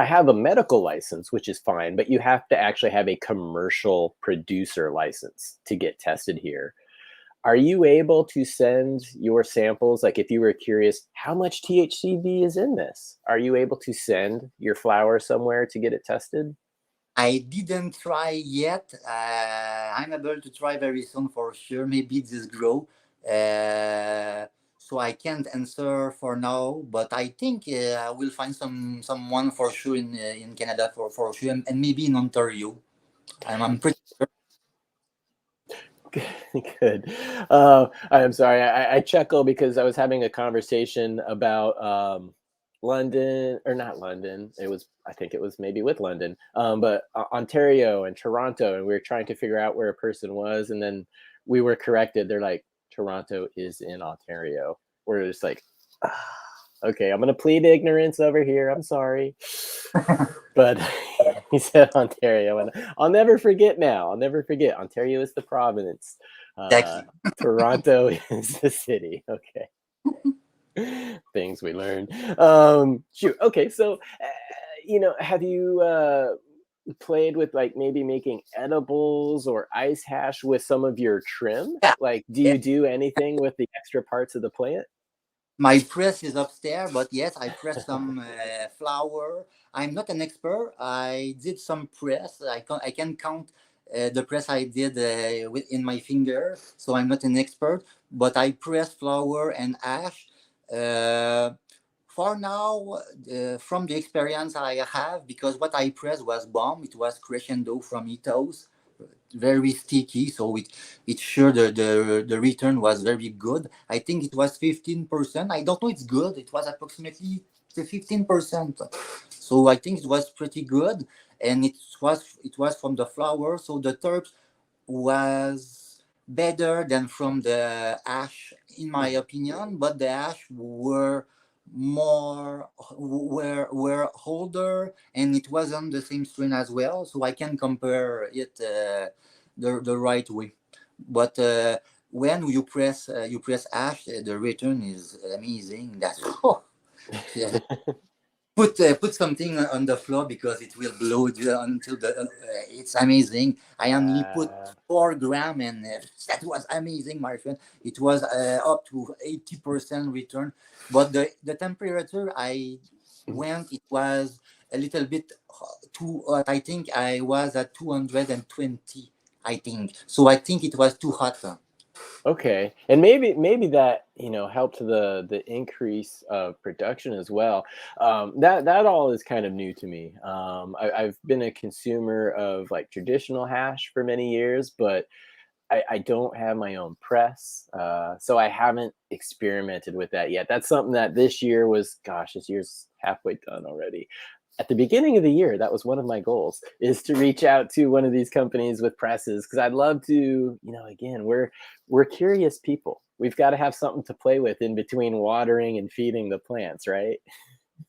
have a medical license, which is fine, but you have to actually have a commercial producer license to get tested here. Are you able to send your samples? Like if you were curious, how much THCV is in this? Are you able to send your flower somewhere to get it tested? I didn't try yet. I'm able to try very soon for sure. Maybe this grow. So I can't answer for now, but I think I will find someone for sure in Canada for sure, and maybe in Ontario. I'm pretty sure. Good. I'm sorry. I chuckle because I was having a conversation about London, or not London. I think it was maybe with London, but Ontario and Toronto, and we were trying to figure out where a person was, and then we were corrected. They're like, Toronto is in Ontario. We're just like, ah, okay, I'm gonna plead ignorance over here. I'm sorry, but he said Ontario, and I'll never forget now. I'll never forget. Ontario is the province. Uh, Exactly. Toronto is the city. Okay. Things we learn. Shoot. Okay. So, have you played with like maybe making edibles or ice hash with some of your trim? Yeah. Like, do you do anything with the extra parts of the plant? My press is upstairs, but yes, I pressed some flour. I'm not an expert. I did some press. I can count the press I did in my finger, so I'm not an expert. But I pressed flour and ash. Uh, for now, from the experience I have, because what I pressed was bomb. It was crescendo from Ethos, very sticky, so it sure the return was very good. I think it was 15%. I don't know, it's good. It was approximately the 15%, so I think it was pretty good. And it was from the flour, so the terps was better than from the ash, in my opinion. But the ash were older, and it wasn't the same strain as well, so I can compare it the right way. But when you press ash, the return is amazing. That's yeah. Put something on the floor because it will blow until it's amazing. I only put Uh, 4 gram, and that was amazing, my friend. It was up to 80% return, but the temperature I went, it was a little bit too hot. I think I was at 220. I think so. I think it was too hot. Okay, and maybe that helped the increase of production as well. That all is kind of new to me. I've been a consumer of like traditional hash for many years, but I don't have my own press, so I haven't experimented with that yet. That's something that this year was, gosh, this year's halfway done already. At the beginning of the year, that was one of my goals, is to reach out to one of these companies with presses because I'd love to, again, we're curious people. We've got to have something to play with in between watering and feeding the plants, right?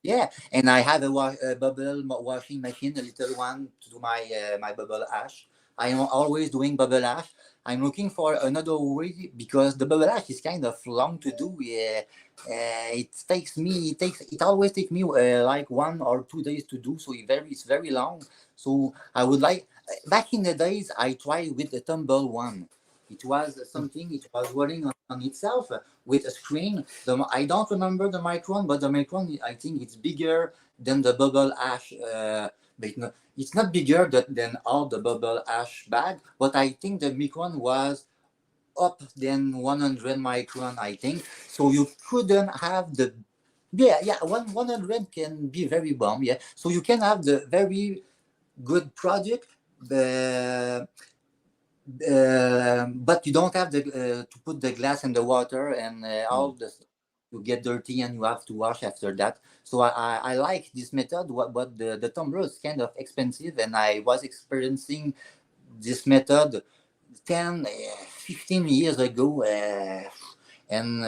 Yeah, and I have a bubble washing machine, a little one, to do my bubble ash. I am always doing bubble ash. I'm looking for another way because the bubble ash is kind of long to do. Yeah, it always takes me like 1 or 2 days to do. So it's very long. So I would like, back in the days I tried with the tumble one. It was something. It was rolling on itself with a screen. I don't remember the micron, but the micron, I think it's bigger than the bubble ash. But it's not bigger than all the bubble ash bag. But I think the micron was up than 100 micron, I think. So you couldn't have the yeah 100 can be very bomb, yeah. So you can have the very good product, the but you don't have the to put the glass in the water and all the you get dirty and you have to wash after that. So I like this method, but the tumbler is kind of expensive, and I was experiencing this method 10, 15 years ago, and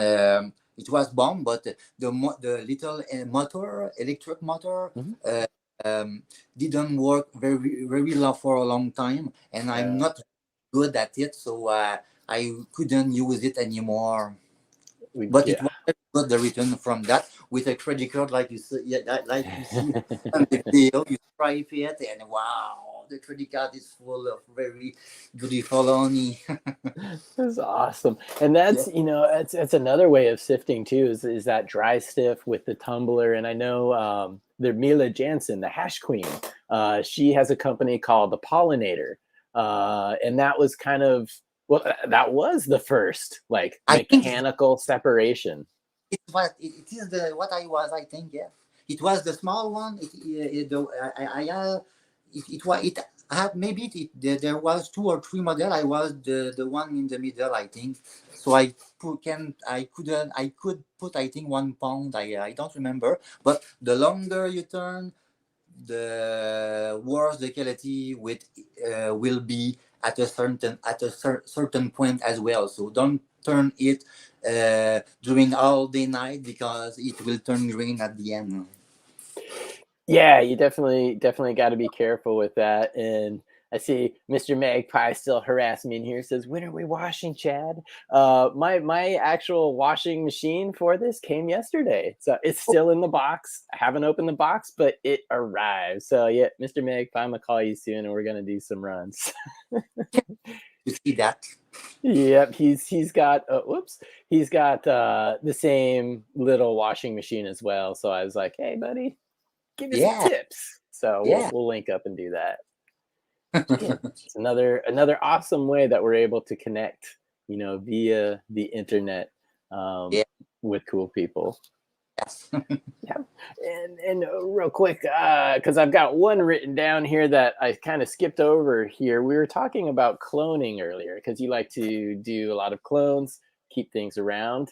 it was bomb. But the little motor, electric motor, Mhm. uh, um, didn't work very long for a long time, and I'm not good at it, so I couldn't use it anymore. But it Yeah. was very good, the return from that with a credit card, like you see, yeah, like you see on the video. You stripe it, and wow, the credit card is full of very beautiful honey. That's awesome. And Yeah, that's, that's another way of sifting too, is that dry stiff with the tumbler. And I know the Mila Jansen, the hash queen, she has a company called the Pollinator. And that was kind of, well, that was the first like I think mechanical separation. it is the what I was. I think, yeah, it was the small one. It was it had maybe there was two or three model. I was the one in the middle, I think. So I could put, I think, 1 pound. I don't remember, but the longer you turn, the worse the quality will be at a certain point as well. So don't turn it during all day night, because it will turn green at the end. Yeah, you definitely got to be careful with that. And I see Mr. Magpie still harassing me in here. Says, "When are we washing, Chad?" My actual washing machine for this came yesterday, so it's still in the box. I haven't opened the box, but it arrived. So yeah, Mr. Magpie, I'm gonna call you soon, and we're gonna do some runs. You see that? Yep, he's got he's got the same little washing machine as well. So I was like, "Hey, buddy, give me some Yeah, tips." So yeah, we'll link up and do that. Again, it's another awesome way that we're able to connect, via the internet, um, yeah. with cool people. Yes. Yeah, and real quick, because I've got one written down here that I kind of skipped over here. We were talking about cloning earlier because you like to do a lot of clones, keep things around.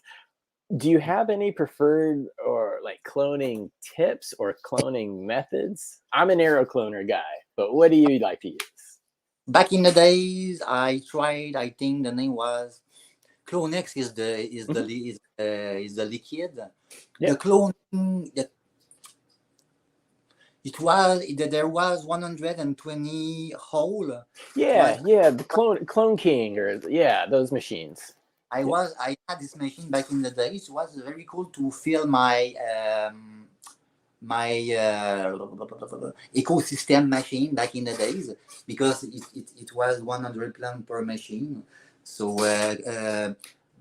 Do you have any preferred or like cloning tips or cloning methods? I'm an arrow cloner guy, but what do you like to use? Back in the days, I tried. I think the name was Clonex. Mhm. Is the liquid. The Yep. cloning. There was 120 hole. It was Yeah, the Clone King, or yeah, those machines. Yep. I had this machine back in the days. It was very cool to fill my ecosystem machine back in the days, because it was 100 plant per machine. So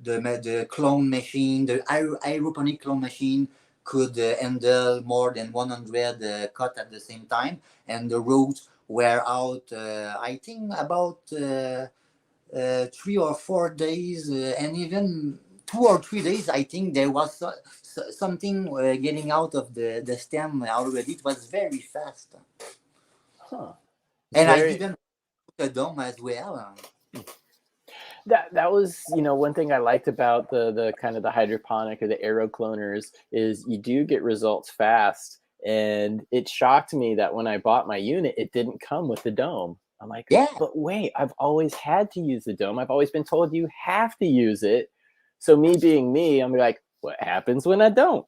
the clone machine, the aeroponic clone machine, could handle more than 100 cut at the same time, and the rows were out. I think about 3 or 4 days, and even 2 or 3 days. I think there was something getting out of the stem already. It was very fast, Huh. It's and I very didn't put a dome as well. that was one thing I liked about the kind of the hydroponic or the aero cloners is you do get results fast. And it shocked me that when I bought my unit, it didn't come with the dome. I'm like, Yeah, but wait, I've always had to use the dome. I've always been told you have to use it. So me being me, I'm like, what happens when I don't?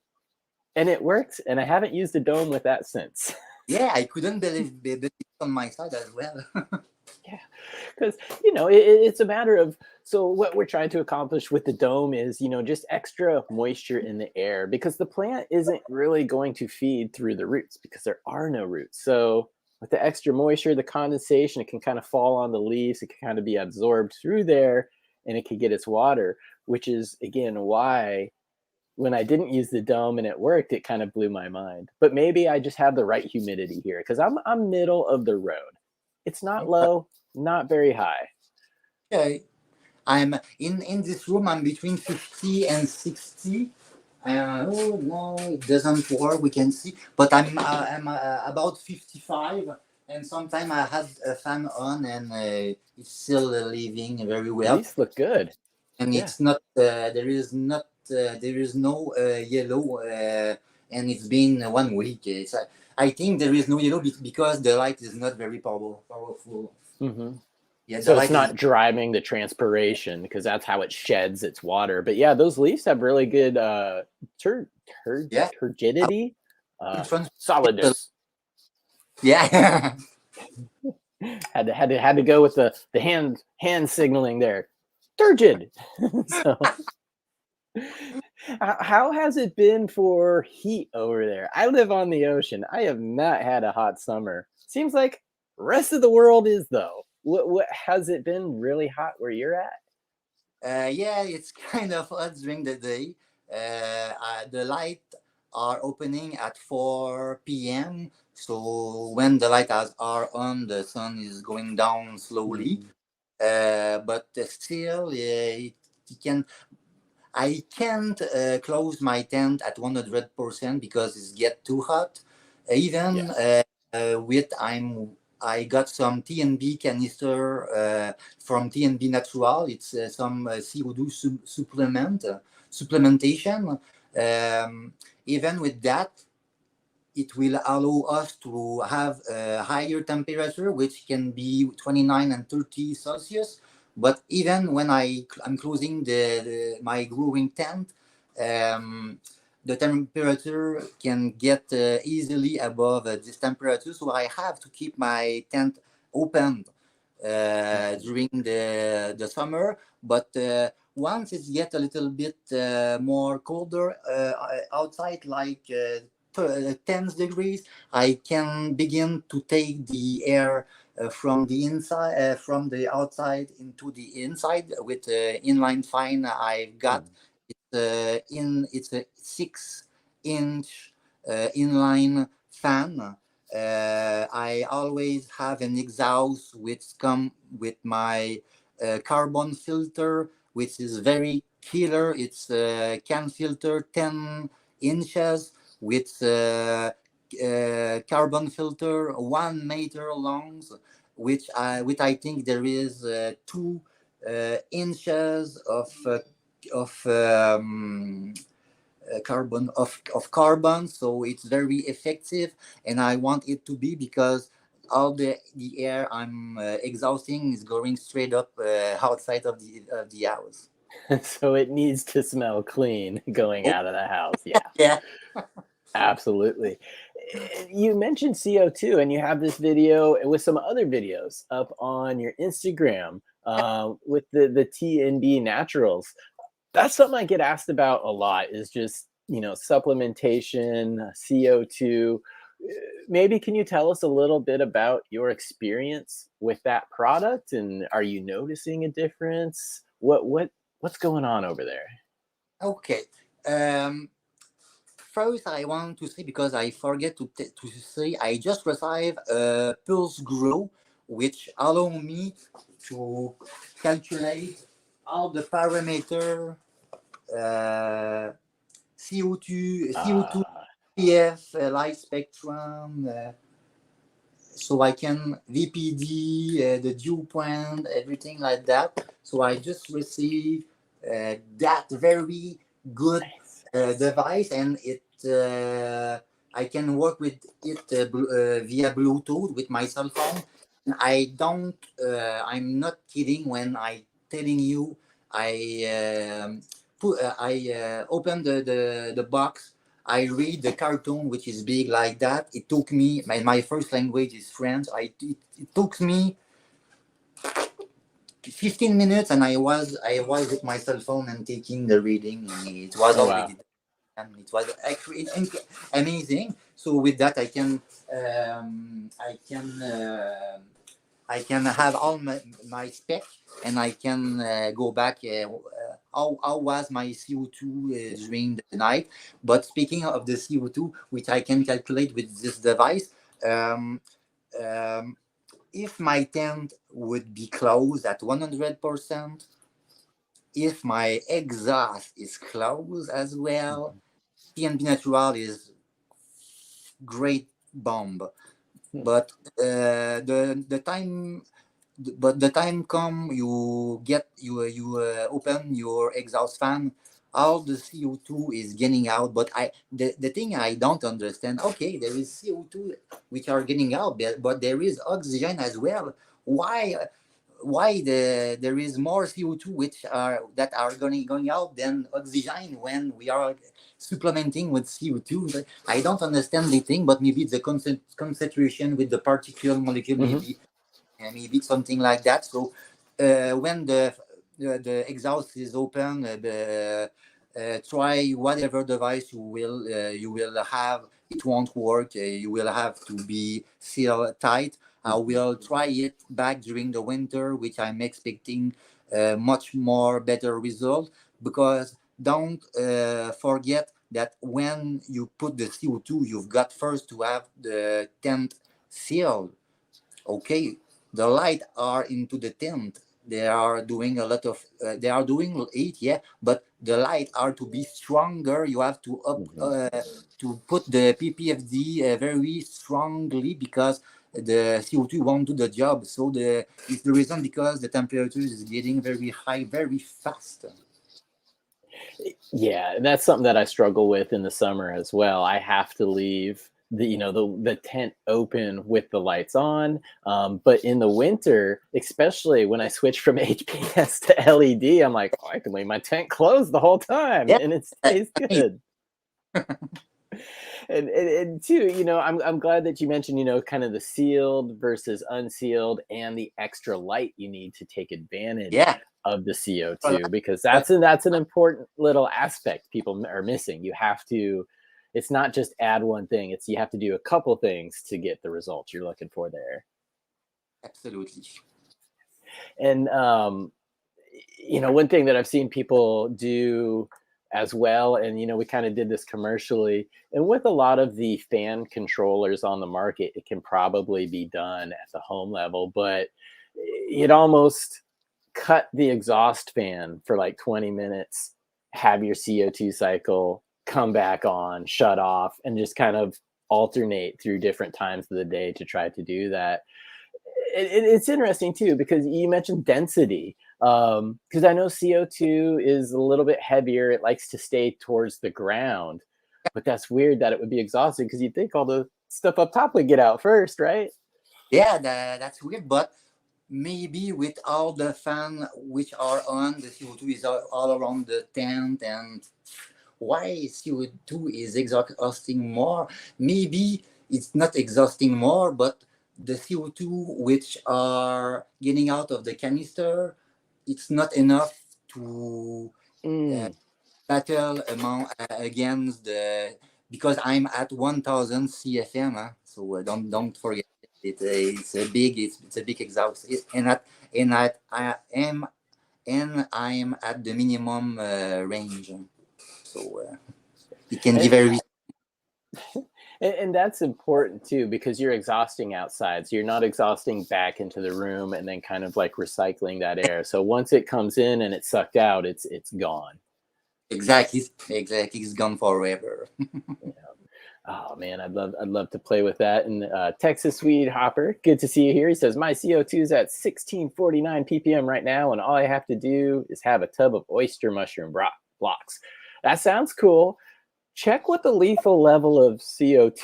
And it works. And I haven't used the dome with that since. yeah, I couldn't believe it on my side as well. Yeah, because it's a matter of, so what we're trying to accomplish with the dome is just extra moisture in the air, because the plant isn't really going to feed through the roots because there are no roots. So with the extra moisture, the condensation, it can kind of fall on the leaves, it can kind of be absorbed through there, and it can get its water, which is again why when I didn't use the dome and it worked, it kind of blew my mind. But maybe I just have the right humidity here because I'm middle of the road. It's not low, not very high. Okay. I'm in this room. I'm between 50 and 60. Oh no, it doesn't work. We can see, but I'm about 55, and sometimes I had a fan on, and it's still living very well. Leaves look good. And Yeah. it's not there is no yellow, and it's been 1 week. I think there is no yellow because the light is not very powerful. Mm-hmm. Yeah, the So it's light not is driving the transpiration because that's how it sheds its water. But yeah, those leaves have really good yeah. turgidity, To trans- solidness. yeah. Had to go with the hand signaling there. Turgid. So how has it been for heat over there? I live on the ocean. I have not had a hot summer. Seems like rest of the world is though. What has it been really hot where you're at? Yeah, it's kind of hot during the day. The light are opening at 4 p.m. So when the are on, the sun is going down slowly. Mhm. But still, it can. I can't close my tent at 100% because it's get too hot. Even Yeah. with I got some TNB canister from TNB Natural. It's some CO2 supplementation. Even with that, it will allow us to have a higher temperature, which can be 29 and 30 Celsius. But even when I'm closing my growing tent, um, the temperature can get easily above this temperature. So I have to keep my tent open during the summer. But once it gets a little bit more colder outside, like 10 degrees, I can begin to take the air from the inside, from the outside into the inside with inline fan I've got. Mhm. It's a 6-inch inline fan. I always have an exhaust which come with my carbon filter, which is very killer. It's a can filter 10 inches with carbon filter 1 meter long, which I think there is 2 inches of carbon, so it's very effective, and I want it to be because all the air I'm exhausting is going straight up outside of the house. So it needs to smell clean going Oh, out of the house. Yeah. yeah. Absolutely. You mentioned CO2, and you have this video with some other videos up on your Instagram with the TNB Naturals. That's something I get asked about a lot is just, supplementation, CO2. Maybe can you tell us a little bit about your experience with that product, and are you noticing a difference? What's going on over there? Okay. Um, First, I want to say because I forget to say I just received a Pulse Grow, which allow me to calculate all the parameter uh, CO2, Uh, PF, light spectrum, so I can VPD, the dew point, everything like that. So I just received that very good nice. device, and I can work with it via Bluetooth with my cell phone. And I'm not kidding when I telling you I open the box. I read the cartoon, which is big like that. It took me, my first language is French. It took me 15 minutes, and I was with my cell phone and taking the reading. And it was Oh wow. already done, and it was actually amazing. So with that, um, I can uh, I can have all my spec, and I can go back. How was my CO2 during the night? But speaking of the CO2, which I can calculate with this device, um, um, if my tent would be closed at 100%, if my exhaust is closed as well, TNB natural is great bomb. But the time, but the time come, you get you open your exhaust fan, all the CO2 is getting out. But the thing I don't understand, okay, there is CO2 which are getting out, but there is oxygen as well. Why there is more CO2 which are that are going out than oxygen when we are supplementing with CO2? I don't understand the thing, but maybe it's the concentration with the particle molecule, maybe, and maybe something like that. So when the exhaust is open, try whatever device you will have. It won't work. You will have to be sealed tight. I will try it back during the winter, which I'm expecting much more better result, because don't forget that when you put the CO2, you've got first to have the tent sealed. Okay, the light are into the tent. They are doing a lot of they are doing it, yeah, but the light are to be stronger. You have to to put the PPFD very strongly, because the CO2 won't do the job. So it's the reason, because the temperature is getting very high very fast. Yeah, and that's something that I struggle with in the summer as well. I have to leave the tent open with the lights on, but in the winter, especially when I switch from HPS to LED, I'm like, oh, I can leave my tent closed the whole time, and it stays good. And too, I'm glad that you mentioned, kind of the sealed versus unsealed, and the extra light you need to take advantage of the CO2, because that's an important little aspect people are missing. You have to, it's not just add one thing, it's you have to do a couple things to get the results you're looking for there. Absolutely. And one thing that I've seen people do as well, and we kind of did this commercially, and with a lot of the fan controllers on the market, it can probably be done at the home level, but it almost cut the exhaust fan for like 20 minutes, have your CO2 cycle, come back on, shut off, and just kind of alternate through different times of the day to try to do that. It's interesting too, because you mentioned density, because I know CO2 is a little bit heavier. It likes to stay towards the ground, but that's weird that it would be exhausting, because you'd think all the stuff up top would get out first, right? Yeah, that's weird, but maybe with all the fan which are on, the CO2 is all around the tent, and why CO2 is exhausting more? Maybe it's not exhausting more, but the CO2 which are getting out of the canister, it's not enough to battle among against the, because I'm at 1000 CFM, so don't forget it. It's a big exhaust, I'm at the minimum range, so it can be very. And that's important too, because you're exhausting outside, so you're not exhausting back into the room and then kind of like recycling that air. So once it comes in and it's sucked out, it's gone. Exactly, it's gone forever. Oh man, I'd love to play with that. And Texas Swede Hopper, good to see you here. He says my CO2 is at 1649 ppm right now, and all I have to do is have a tub of oyster mushroom blocks. That sounds cool. Check what the lethal level of CO2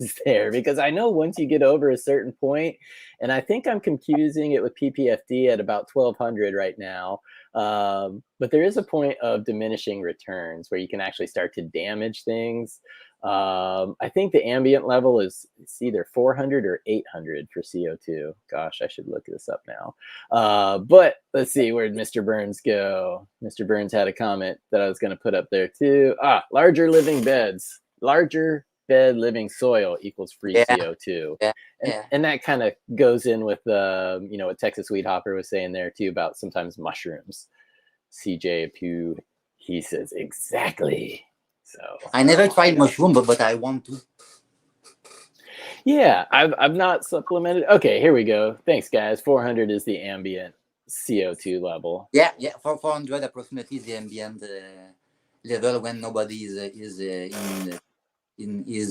is there, because I know once you get over a certain point, and I think I'm confusing it with PPFD at about 1200 right now, but there is a point of diminishing returns where you can actually start to damage things. I think the ambient level is either 400 or 800 for CO2. Gosh, I should look this up now. But let's see, where'd Mr. Burns go? Mr. Burns had a comment that I was going to put up there too. Larger living beds, larger bed living soil equals free CO2. And that kind of goes in with what Texas Weed Hopper was saying there too, about sometimes mushrooms. CJ Pugh, he says exactly. So I never tried mushroom, but I want to. Yeah, I've not supplemented. Okay, here we go. Thanks, guys. 400 is the ambient. CO2 level. Yeah, for 400 approximately is the ambient level when nobody is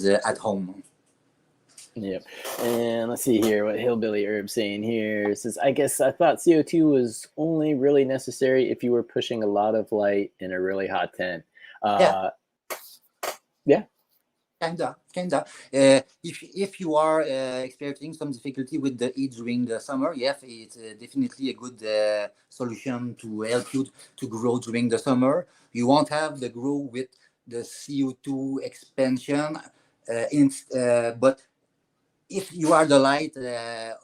at home. Yep. And let's see here what Hillbilly Herb's saying here. It says, I guess I thought CO2 was only really necessary if you were pushing a lot of light in a really hot tent. Yeah. Kinda. If you are experiencing some difficulty with the heat during the summer, yes, it's definitely a good solution to help you to grow during the summer. You won't have the grow with the CO2 expansion, but if you are the light,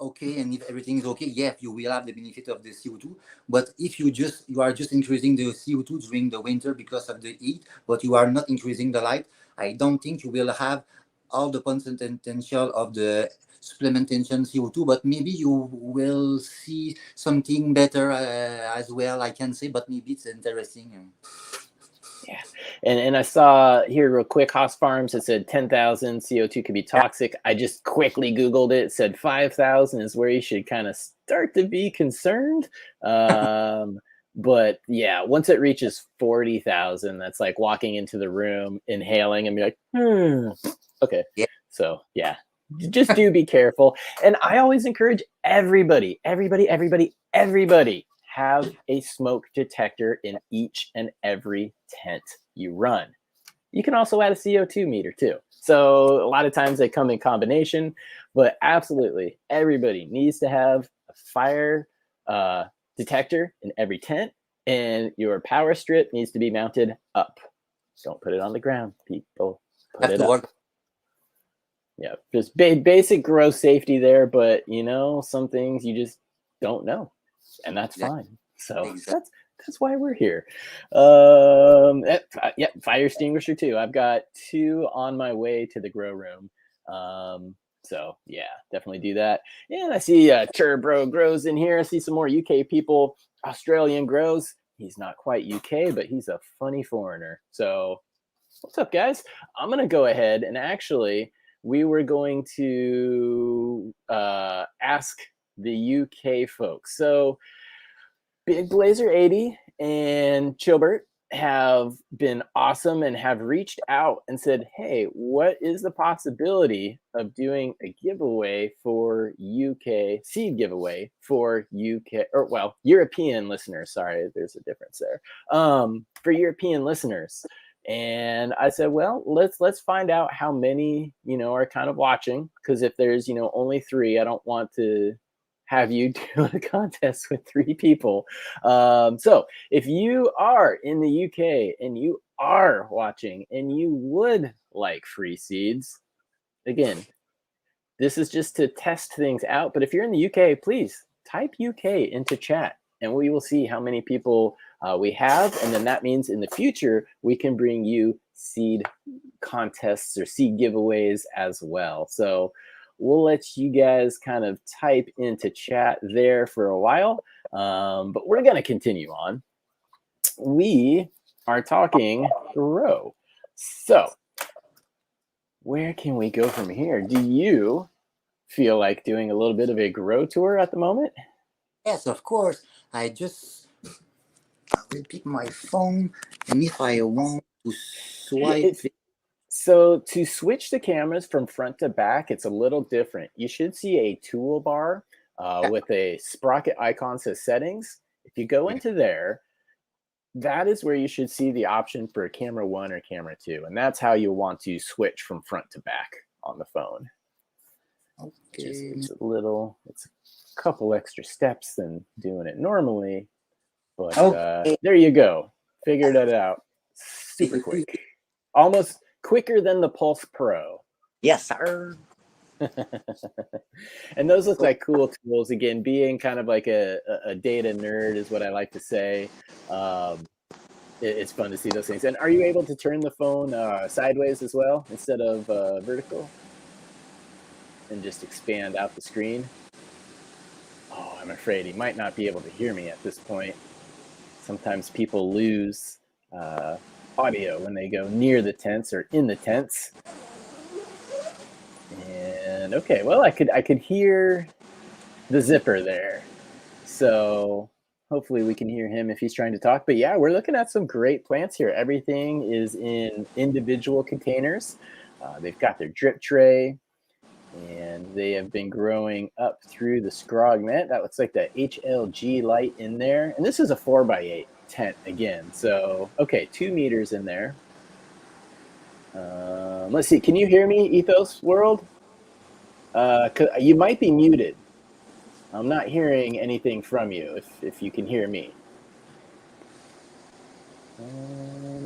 okay, and if everything is okay, yes, you will have the benefit of the CO2. But if you are just increasing the CO2 during the winter because of the heat, but you are not increasing the light, I don't think you will have all the potential of the supplementation CO2. But maybe you will see something better as well. I can say, but maybe it's interesting. Yeah. And I saw here real quick, Haas Farms, it said 10,000 CO2 could be toxic. I just quickly Googled it. It said 5,000 is where you should kind of start to be concerned. But yeah, once it reaches 40,000, that's like walking into the room, inhaling and be like, okay. Yeah. So yeah, just do be careful. And I always encourage everybody have a smoke detector in each and every tent you run. You can also add a CO2 meter too. So a lot of times they come in combination, but absolutely everybody needs to have a fire detector in every tent, and your power strip needs to be mounted up. Don't put it on the ground, people. Put it up. Yeah, just basic grow safety there, but some things you just don't know, and that's fine. So exactly. That's why we're here. Yeah, fire extinguisher too. I've got 2 on my way to the grow room. So yeah, definitely do that. And I see Turbro Grows in here. I see some more UK people. Australian Grows. He's not quite UK, but he's a funny foreigner. So what's up, guys? I'm gonna go ahead and actually, we were going to ask the UK folks. So Big Blazer 80 and Chilbert have been awesome and have reached out and said, hey, what is the possibility of doing a giveaway for UK, seed giveaway for UK, or well, European listeners. Sorry, there's a difference there. For European listeners. And I said, well, let's find out how many, are kind of watching, because if there's, only 3, I don't want to have you do a contest with 3 people. So if you are in the UK and you are watching and you would like free seeds, again, this is just to test things out. But if you're in the UK, please type UK into chat and we will see how many people we have. And then that means in the future, we can bring you seed contests or seed giveaways as well. So we'll let you guys kind of type into chat there for a while, but we're going to continue on. We are talking grow. So where can we go from here? Do you feel like doing a little bit of a grow tour at the moment? Yes, of course. I will pick my phone, and if I want to swipe So to switch the cameras from front to back, it's a little different. You should see a toolbar with a sprocket icon says settings. If you go into there, that is where you should see the option for camera 1 or camera 2. And that's how you'll want to switch from front to back on the phone. Okay. It's a couple extra steps than doing it normally. But there you go. Figured it out. Super quick. Almost quicker than the Pulse Pro. Yes, sir. And those look like cool tools. Again, being kind of like a data nerd is what I like to say. It's fun to see those things. And are you able to turn the phone sideways as well instead of vertical? And just expand out the screen? Oh, I'm afraid he might not be able to hear me at this point. Sometimes people lose audio when they go near the tents or in the tents. And okay, well, I could hear the zipper there. So Hopefully we can hear him if he's trying to talk. But yeah, we're looking at some great plants here. Everything is in individual containers. They've got their drip tray, and they have been growing up through the scrog net. That looks like the HLG light in there. And this is a 4x8 tent again. So, okay, 2 meters in there. Let's see. Can you hear me, Ethos World? You might be muted. I'm not hearing anything from you if you can hear me.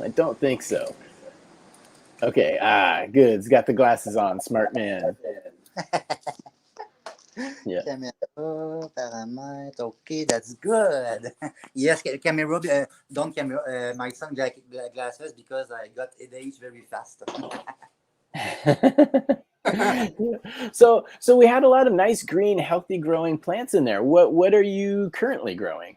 I don't think so. Okay, good. He's got the glasses on. Smart man. Yeah. Camera, parameter. Okay, that's good. Yes, camera. Don't camera. My sunglasses because I got age very fast. So we had a lot of nice green, healthy growing plants in there. What are you currently growing?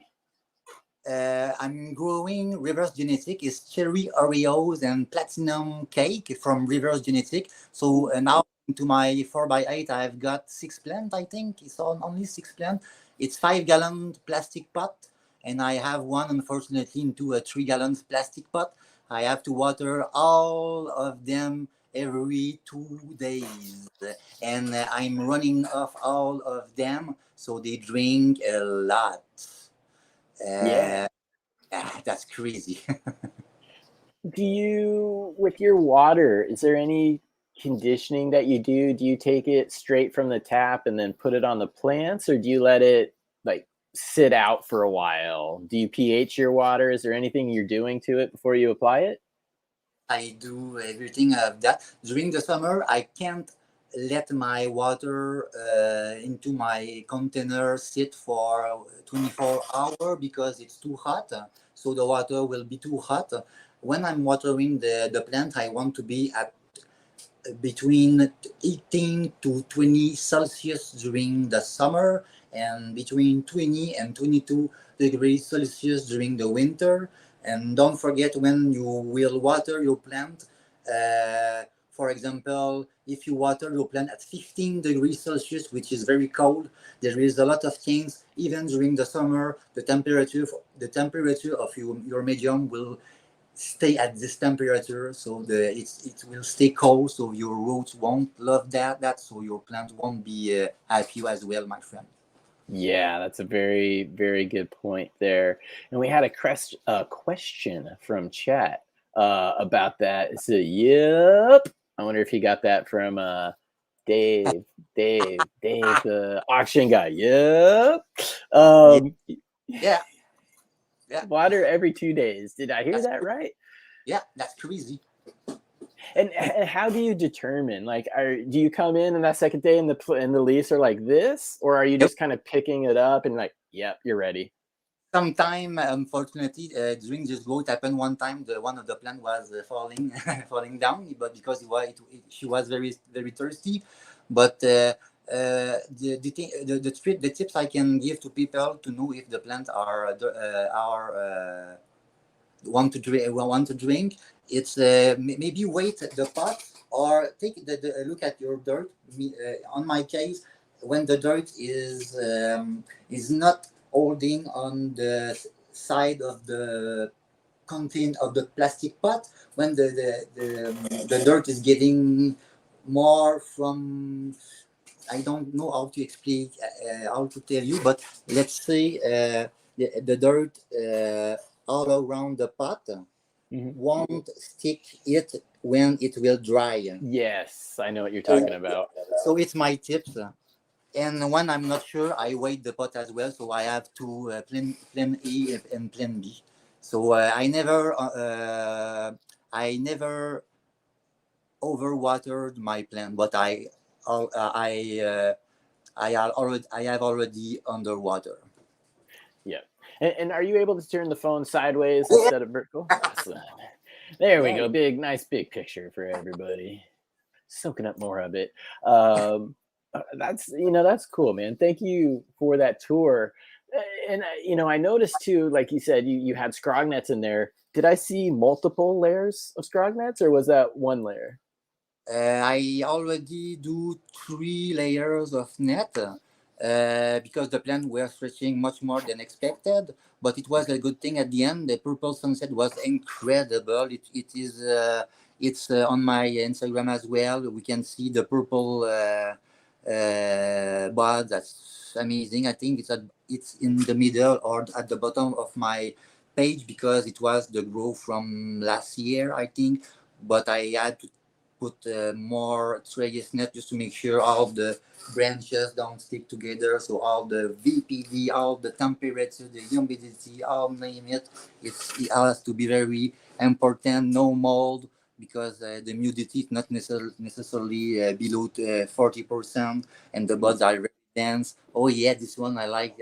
I'm growing reverse genetic is cherry Oreos and platinum cake from reverse genetic. So now into my 4x8, I've got 6 plants. I think it's only 6 plants. It's 5-gallon plastic pot, and I have one unfortunately into a 3-gallon plastic pot. I have to water all of them every 2 days, and I'm running off all of them, so they drink a lot. Yeah. That's crazy. Do you, with your water, is there any conditioning that you do? Do you take it straight from the tap and then put it on the plants, or do you let it like sit out for a while? Do you pH your water? Is there anything you're doing to it before you apply it? I do everything of that. During the summer, I can't let my water into my container sit for 24 hours because it's too hot. So the water will be too hot. When I'm watering the plant, I want to be at between 18 to 20 Celsius during the summer and between 20 and 22 degrees Celsius during the winter. And don't forget when you will water your plant, for example, if you water your plant at 15 degrees Celsius, which is very cold, there is a lot of things. Even during the summer, the temperature of your medium will stay at this temperature, so it will stay cold, so your roots won't love that so your plant won't be happy as well, my friend. Yeah, that's a very, very good point there. And we had a question from chat about that. It said, yep. I wonder if he got that from Dave, the auction guy. Yep. Yeah. Water every 2 days. Did I hear That's that right? Yeah, that's crazy. And how do you determine? Like, do you come in that second day and the leaves are like this, or are you just kind of picking it up and like, yep, you're ready? Sometime, unfortunately, during this growth happened one time. One of the plant was falling, falling down, but because she was very, very thirsty. But the tips I can give to people to know if the plant are want to drink, it's maybe wait the pot or take the look at your dirt. On my case, when the dirt is not holding on the side of the content of the plastic pot, when the dirt is getting more from, I don't know how to explain, how to tell you, but let's say the dirt all around the pot won't stick it when it will dry. Yes, I know what you're talking about. So it's my tips. And when I'm not sure, I weight the pot as well. So I have two plan A and plan B. So I never overwatered my plant, but I have already underwater. Yeah. And are you able to turn the phone sideways instead of vertical? Awesome. There we go. Nice big picture for everybody. Soaking up more of it. That's cool, man. Thank you for that tour. And I noticed too, like you said, you had scrog nets in there. Did I see multiple layers of scrog nets, or was that one layer? I already do 3 layers of net. because the plant were stretching much more than expected. But it was a good thing at the end. The purple sunset was incredible. It's on my Instagram as well. We can see the purple bud. That's amazing. I think it's in the middle or at the bottom of my page because it was the growth from last year, I think. But I had to put more trays net just to make sure all of the branches don't stick together. So all the VPD, all the temperature, the humidity, all name it, it has to be very important. No mold because the humidity is not necessarily below 40%, and the buds are very dense. Oh yeah, this one I like.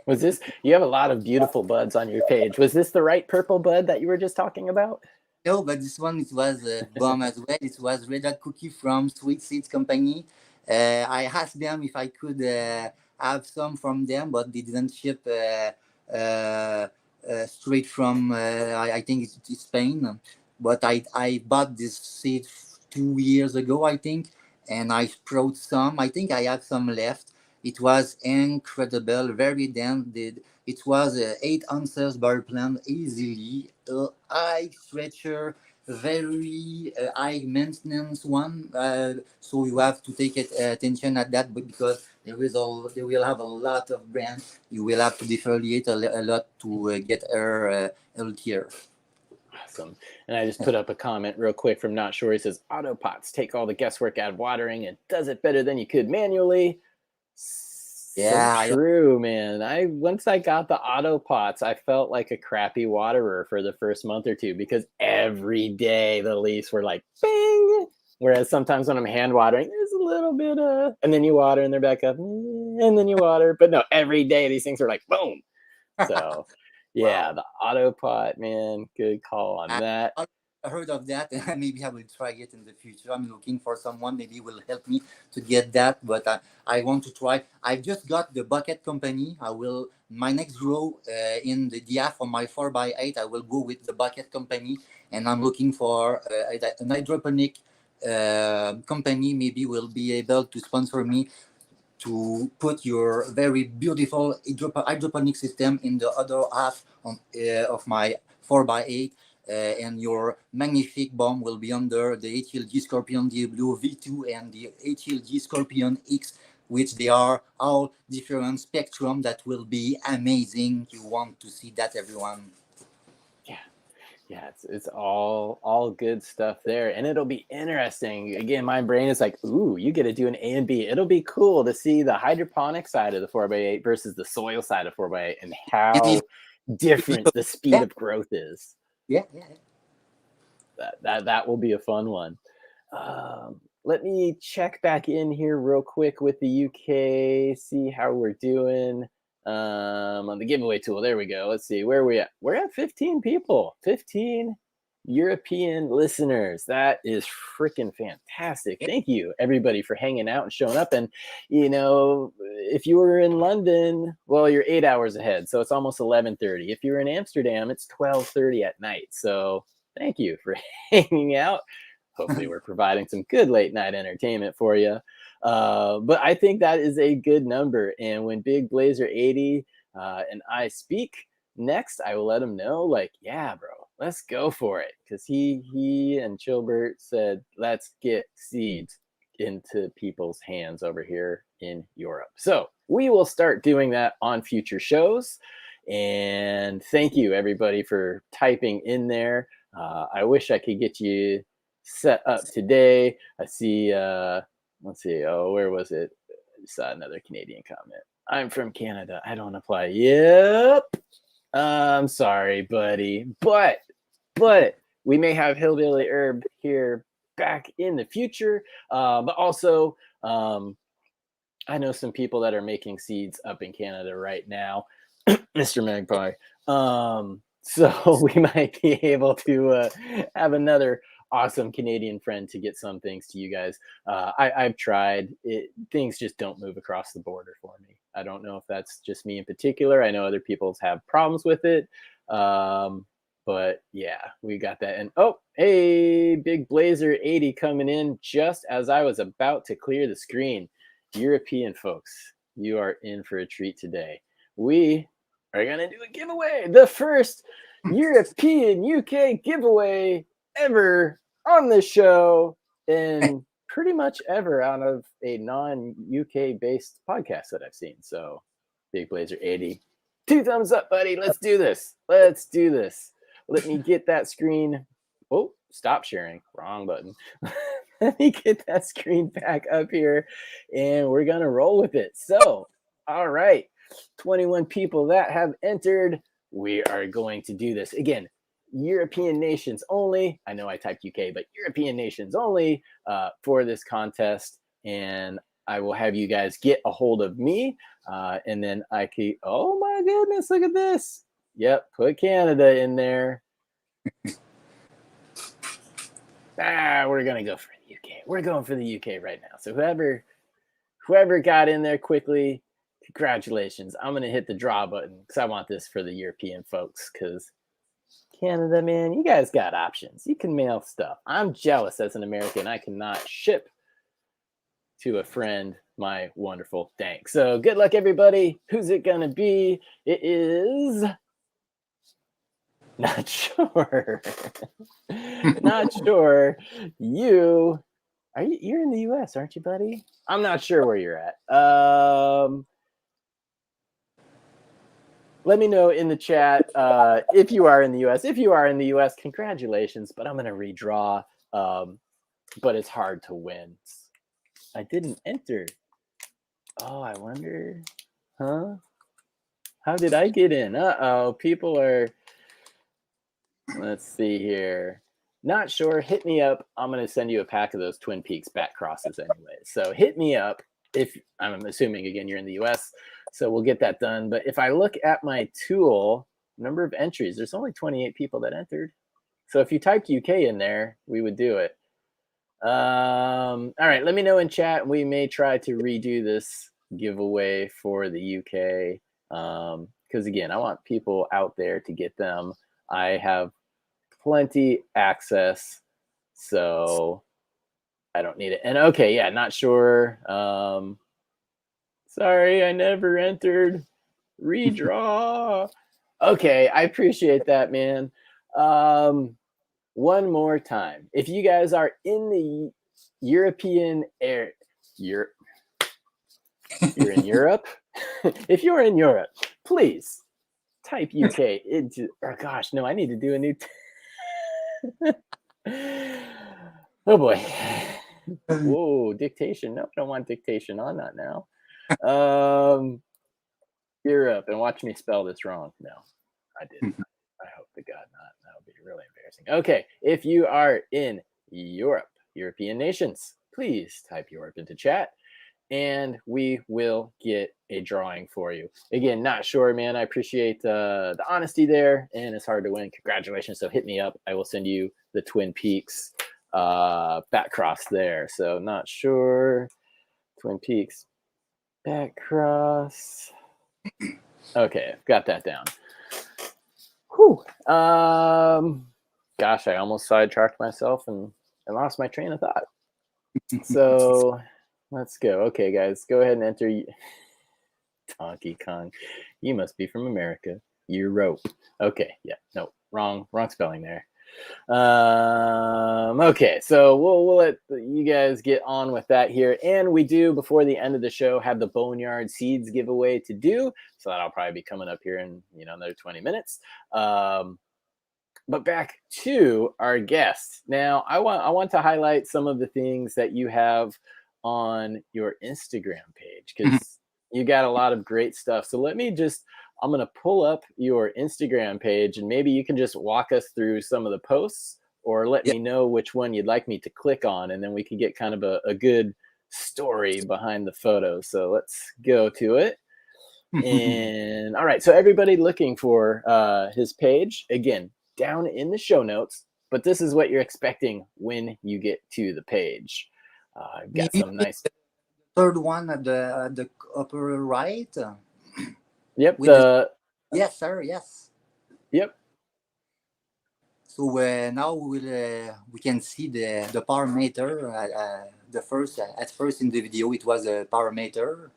Was this? You have a lot of beautiful buds on your page. Was this the right purple bud that you were just talking about? No, but this one it was bomb as well. It was Red Hot Cookie from Sweet Seeds Company. I asked them if I could have some from them, but they didn't ship straight from I think it's Spain. But I bought this seed 2 years ago, I think, and I sprout some. I think I have some left. It was incredible, very dense. It was 8 ounces per plant easily. High stretcher, very high maintenance one. So you have to take attention at that, but because they will have a lot of brands, you will have to defoliate a lot to get her healthier. Awesome. And I just put up a comment real quick from Not Sure. He says, Autopots take all the guesswork out of watering and does it better than you could manually. Yeah, So true, man. Once I got the Autopots, I felt like a crappy waterer for the first month or two because every day the leaves were like bing. Whereas sometimes when I'm hand watering, there's a little bit of, and then you water and they're back up, and then you water. But no, every day these things are like boom. So yeah, wow. the Autopot, man, good call on that. I heard of that, and maybe I will try it in the future. I'm looking for someone maybe will help me to get that, but I want to try. I just got the bucket company. I will my next grow in the DF for my 4x8. I will go with the bucket company, and I'm looking for an hydroponic company. Maybe will be able to sponsor me to put your very beautiful hydroponic system in the other half of my 4x8, and your magnific bomb will be under the HLG Scorpion Diablo V2 and the HLG Scorpion X, which they are all different spectrum that will be amazing. You want to see that, everyone? Yeah, it's all good stuff there, and it'll be interesting. Again, my brain is like, ooh, you get to do an A and B. It'll be cool to see the hydroponic side of the 4x8 versus the soil side of 4x8 and how different the speed of growth is. Yeah. That will be a fun one. Let me check back in here real quick with the UK, see how we're doing. On the giveaway tool, there we go. Let's see, where are we at? We're at 15 people, 15 European listeners. That is freaking fantastic. Thank you everybody for hanging out and showing up. And if you were in London, well, you're 8 hours ahead, so it's almost 11:30. If you're in Amsterdam, it's 12:30 at night. So thank you for hanging out. Hopefully we're providing some good late night entertainment for you. But I think that is a good number. And when Big Blazer 80 and I speak next, I will let him know, like, yeah, bro, let's go for it. Because he and Chilbert said, let's get seeds into people's hands over here in Europe. So we will start doing that on future shows. And thank you, everybody, for typing in there. I wish I could get you set up today. I see, let's see, where was it? I saw another Canadian comment. I'm from Canada. I don't apply. Yep. I'm sorry, buddy. But we may have Hillbilly Herb here back in the future. But also, I know some people that are making seeds up in Canada right now. Mr. Magpie. So we might be able to have another awesome Canadian friend to get some things to you guys. I've tried it. Things just don't move across the border for me. I don't know if that's just me in particular. I know other people have problems with it. But yeah, we got that. And hey, Big Blazer 80 coming in just as I was about to clear the screen. European folks, you are in for a treat today. We are going to do a giveaway, the first European UK giveaway ever on the show, and pretty much ever out of a non-UK based podcast that I've seen. So Big Blazer 80, 2 thumbs up, buddy. Let's do this. Let's do this. Let me get that screen. Oh, stop sharing. Wrong button. Let me get that screen back up here, and we're going to roll with it. So, all right, 21 people that have entered. We are going to do this. Again, European nations only. I know I typed UK, but European nations only for this contest. And I will have you guys get a hold of me, and then I can, oh my goodness, look at this. Yep, put Canada in there. We're going to go for the UK. We're going for the UK right now. So whoever got in there quickly, congratulations. I'm going to hit the draw button because I want this for the European folks, because Canada, man, you guys got options. You can mail stuff. I'm jealous as an American. I cannot ship to a friend my wonderful thanks. So good luck, everybody. Who's it going to be? It is... Not sure. Not sure. You're in the US, aren't you, buddy? I'm not sure where you're at. Let me know in the chat if you are in the US. If you are in the US, congratulations. But I'm going to redraw. But it's hard to win. I didn't enter. Oh, I wonder. Huh? How did I get in? Uh-oh. People are... Let's see here. Not sure. Hit me up. I'm going to send you a pack of those Twin Peaks back crosses anyway. So hit me up if I'm assuming, again, you're in the US. So we'll get that done. But if I look at my tool, number of entries, there's only 28 people that entered. So if you typed UK in there, we would do it. All right. Let me know in chat. We may try to redo this giveaway for the UK. Because, again, I want people out there to get them. I have plenty access, so I don't need it. And okay, yeah, not sure. Sorry, I never entered. Redraw. Okay, I appreciate that, man. One more time. If you guys are in the European area, you're in Europe. If you're in Europe, please type UK into, oh gosh, no, I need to do a new. Oh boy. Whoa, dictation. No, I don't want dictation on that now. Europe, and watch me spell this wrong. No, I didn't. I hope to God not. That would be really embarrassing. Okay, if you are in Europe, European nations, please type Europe into chat, and we will get a drawing for you. Again, not sure, man. I appreciate the honesty there, and it's hard to win. Congratulations. So hit me up. I will send you the Twin Peaks back cross there. So not sure. Twin Peaks back cross. Okay, got that down. Whew. Gosh, I almost sidetracked myself and I lost my train of thought. So let's go. Okay, guys, go ahead and enter. Donkey Kong. You must be from America. Europe. Okay, yeah, no, wrong spelling there. Okay, so we'll let you guys get on with that here, and we do, before the end of the show, have the Boneyard Seeds giveaway to do, so that'll probably be coming up here in another 20 minutes. But back to our guest. Now, I want to highlight some of the things that you have on your Instagram page, because you got a lot of great stuff. So I'm going to pull up your Instagram page, and maybe you can just walk us through some of the posts, or let me know which one you'd like me to click on, and then we can get kind of a good story behind the photo. So let's go to it. And all right, so everybody looking for his page, again, down in the show notes, but this is what you're expecting when you get to the page. I've got some nice... Third one at the upper right. Yep. Yes, sir. Yes. Yep. So now we can see the power meter. At first in the video, it was a power meter.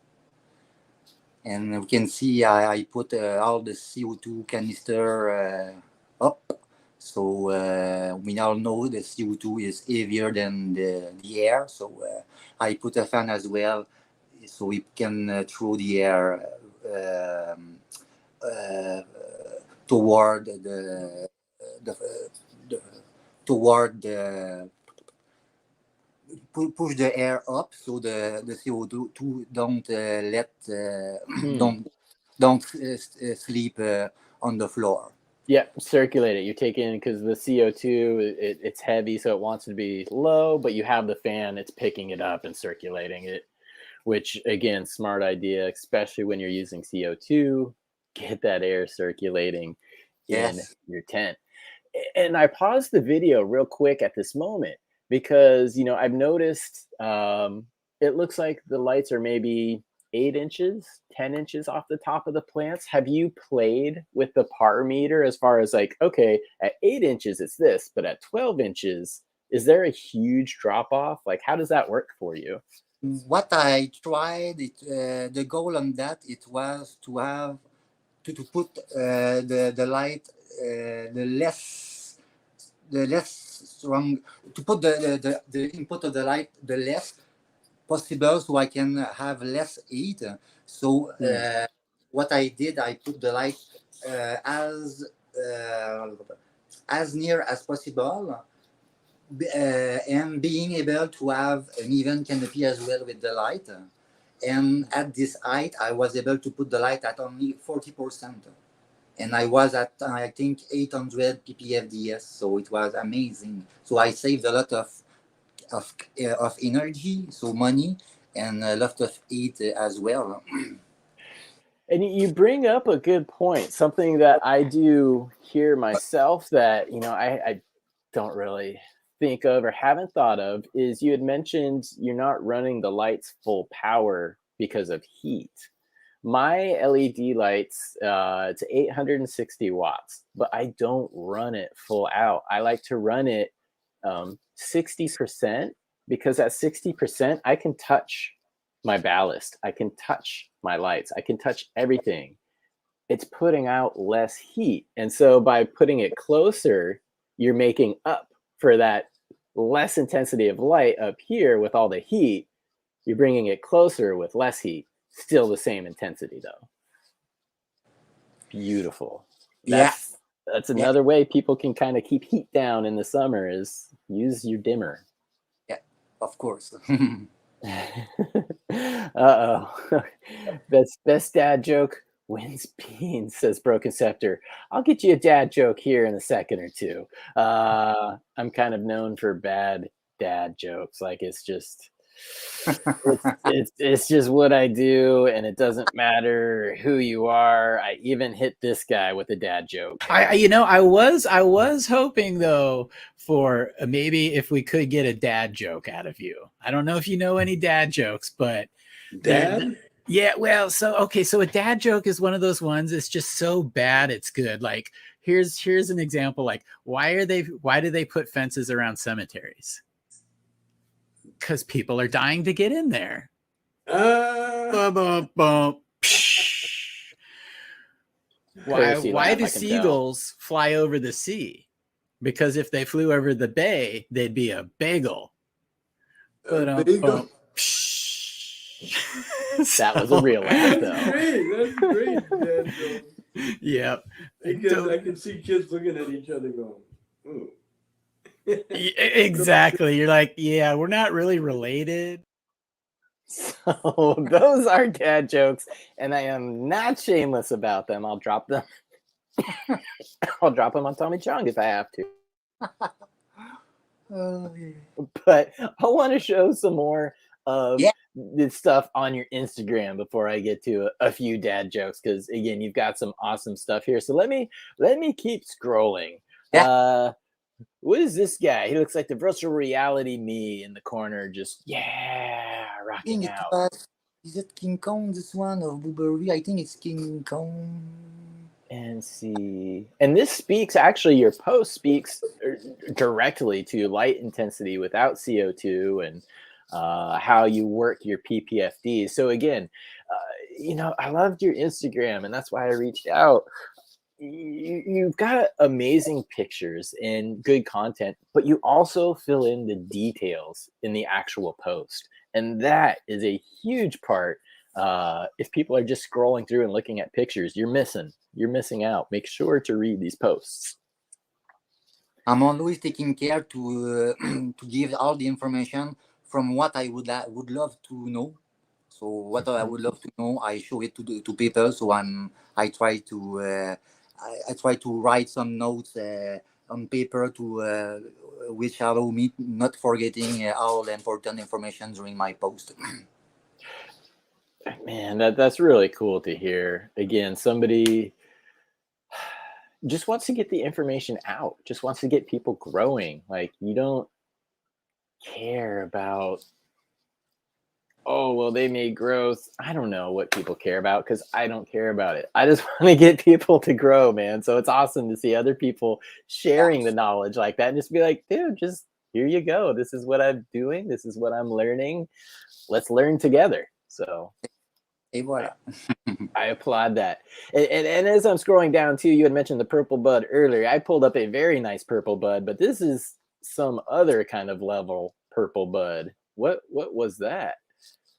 And we can see I put all the CO2 canister up. So we all know the CO2 is heavier than the air. So I put a fan as well, so we can throw the air toward the, the toward the push the air up, so the CO2 don't don't sleep on the floor. Yeah, circulate it. You're taking, because the CO2 it's heavy, so it wants to be low, but you have the fan, it's picking it up and circulating it. Which again, smart idea, especially when you're using CO2. Get that air circulating in your tent. And I paused the video real quick at this moment because, I've noticed it looks like the lights are maybe 8 inches, 10 inches off the top of the plants. Have you played with the par meter as far as like, okay, at 8 inches, it's this, but at 12 inches, is there a huge drop off? Like, how does that work for you? What I tried, the goal on that, it was to have to put the light the less strong, to put the input of the light the less possible, so I can have less heat. So what I did, I put the light as near as possible, and being able to have an even canopy as well with the light. And at this height, I was able to put the light at only 40%. And I was at, I think, 800 ppfds, so it was amazing. So I saved a lot of energy, so money, and a lot of heat as well. And you bring up a good point, something that I do here myself that, I don't really think of or haven't thought of, is you had mentioned you're not running the lights full power because of heat. My LED lights, it's 860 watts, but I don't run it full out. I like to run it 60%, because at 60%, I can touch my ballast. I can touch my lights. I can touch everything. It's putting out less heat. And so by putting it closer, you're making up for that less intensity of light up here with all the heat. You're bringing it closer with less heat. Still the same intensity, though. Beautiful. That's another way people can kind of keep heat down in the summer, is use your dimmer. Yeah, of course. Uh-oh. Best dad joke wins beans, says Broken Scepter. I'll get you a dad joke here in a second or two. I'm kind of known for bad dad jokes. Like, it's just it's just what I do, and it doesn't matter who you are. I even hit this guy with a dad joke. I was hoping though for maybe if we could get a dad joke out of you. I don't know if you know any dad jokes, but Dad? Yeah, well, so a dad joke is one of those ones. It's just so bad it's good. Like, here's an example. Like, why do they put fences around cemeteries? Because people are dying to get in there. Why do seagulls fly over the sea? Because if they flew over the bay, they'd be a bagel. Bagel? That was a real laugh, though. That's great, Dad joke. Yep. Because I can see kids looking at each other going, ooh. Exactly. You're like, yeah, we're not really related. So those are dad jokes, and I am not shameless about them. I'll drop them. I'll drop them on Tommy Chong if I have to. But I want to show some more of this stuff on your Instagram before I get to a few dad jokes, because again, you've got some awesome stuff here. So let me keep scrolling. What is this guy? He looks like the virtual reality me in the corner, just rocking out. Is it King Kong, this one, or Blueberry? I think it's King Kong. And see, and this speaks, actually, your post speaks directly to light intensity without CO2 and how you work your PPFDs. So again, I loved your Instagram, and that's why I reached out. You've got amazing pictures and good content, but you also fill in the details in the actual post. And that is a huge part. If people are just scrolling through and looking at pictures, you're missing out. Make sure to read these posts. I'm always taking care to to give all the information from what I would love to know. So what I would love to know, I show it to people. So I try to I try to write some notes on paper to which allow me not forgetting all the important information during my post. Man, that's really cool to hear. Again, somebody just wants to get the information out, just wants to get people growing. Like, you don't care about, oh, well, they made growth. I don't know what people care about because I don't care about it. I just want to get people to grow, man. So it's awesome to see other people sharing the knowledge like that and just be like, dude, just here you go. This is what I'm doing. This is what I'm learning. Let's learn together. So Et voilà. I applaud that. And as I'm scrolling down too, you had mentioned the purple bud earlier. I pulled up a very nice purple bud, but this is some other kind of level purple bud. What was that?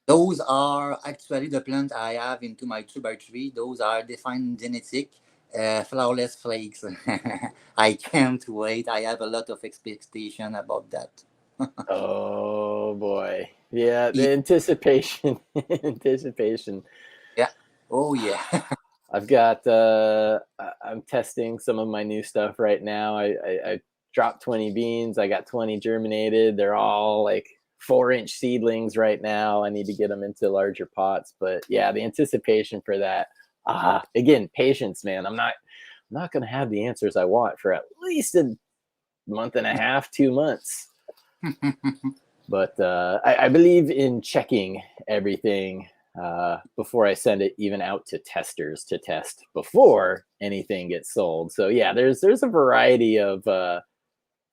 Those are actually the plant I have into my 3x3. Those are defined genetic flawless flakes. I can't wait. I have a lot of expectation about that. Oh boy. Yeah, the anticipation. Anticipation. Yeah. Oh yeah. I've got I'm testing some of my new stuff right now. I dropped 20 beans. I got 20 germinated. They're all like 4-inch seedlings right now. I need to get them into larger pots. But yeah, the anticipation for that. Again, patience, man. I'm not gonna have the answers I want for at least a month and a half, 2 months. But I believe in checking everything before I send it even out to testers to test before anything gets sold. So yeah, there's a variety of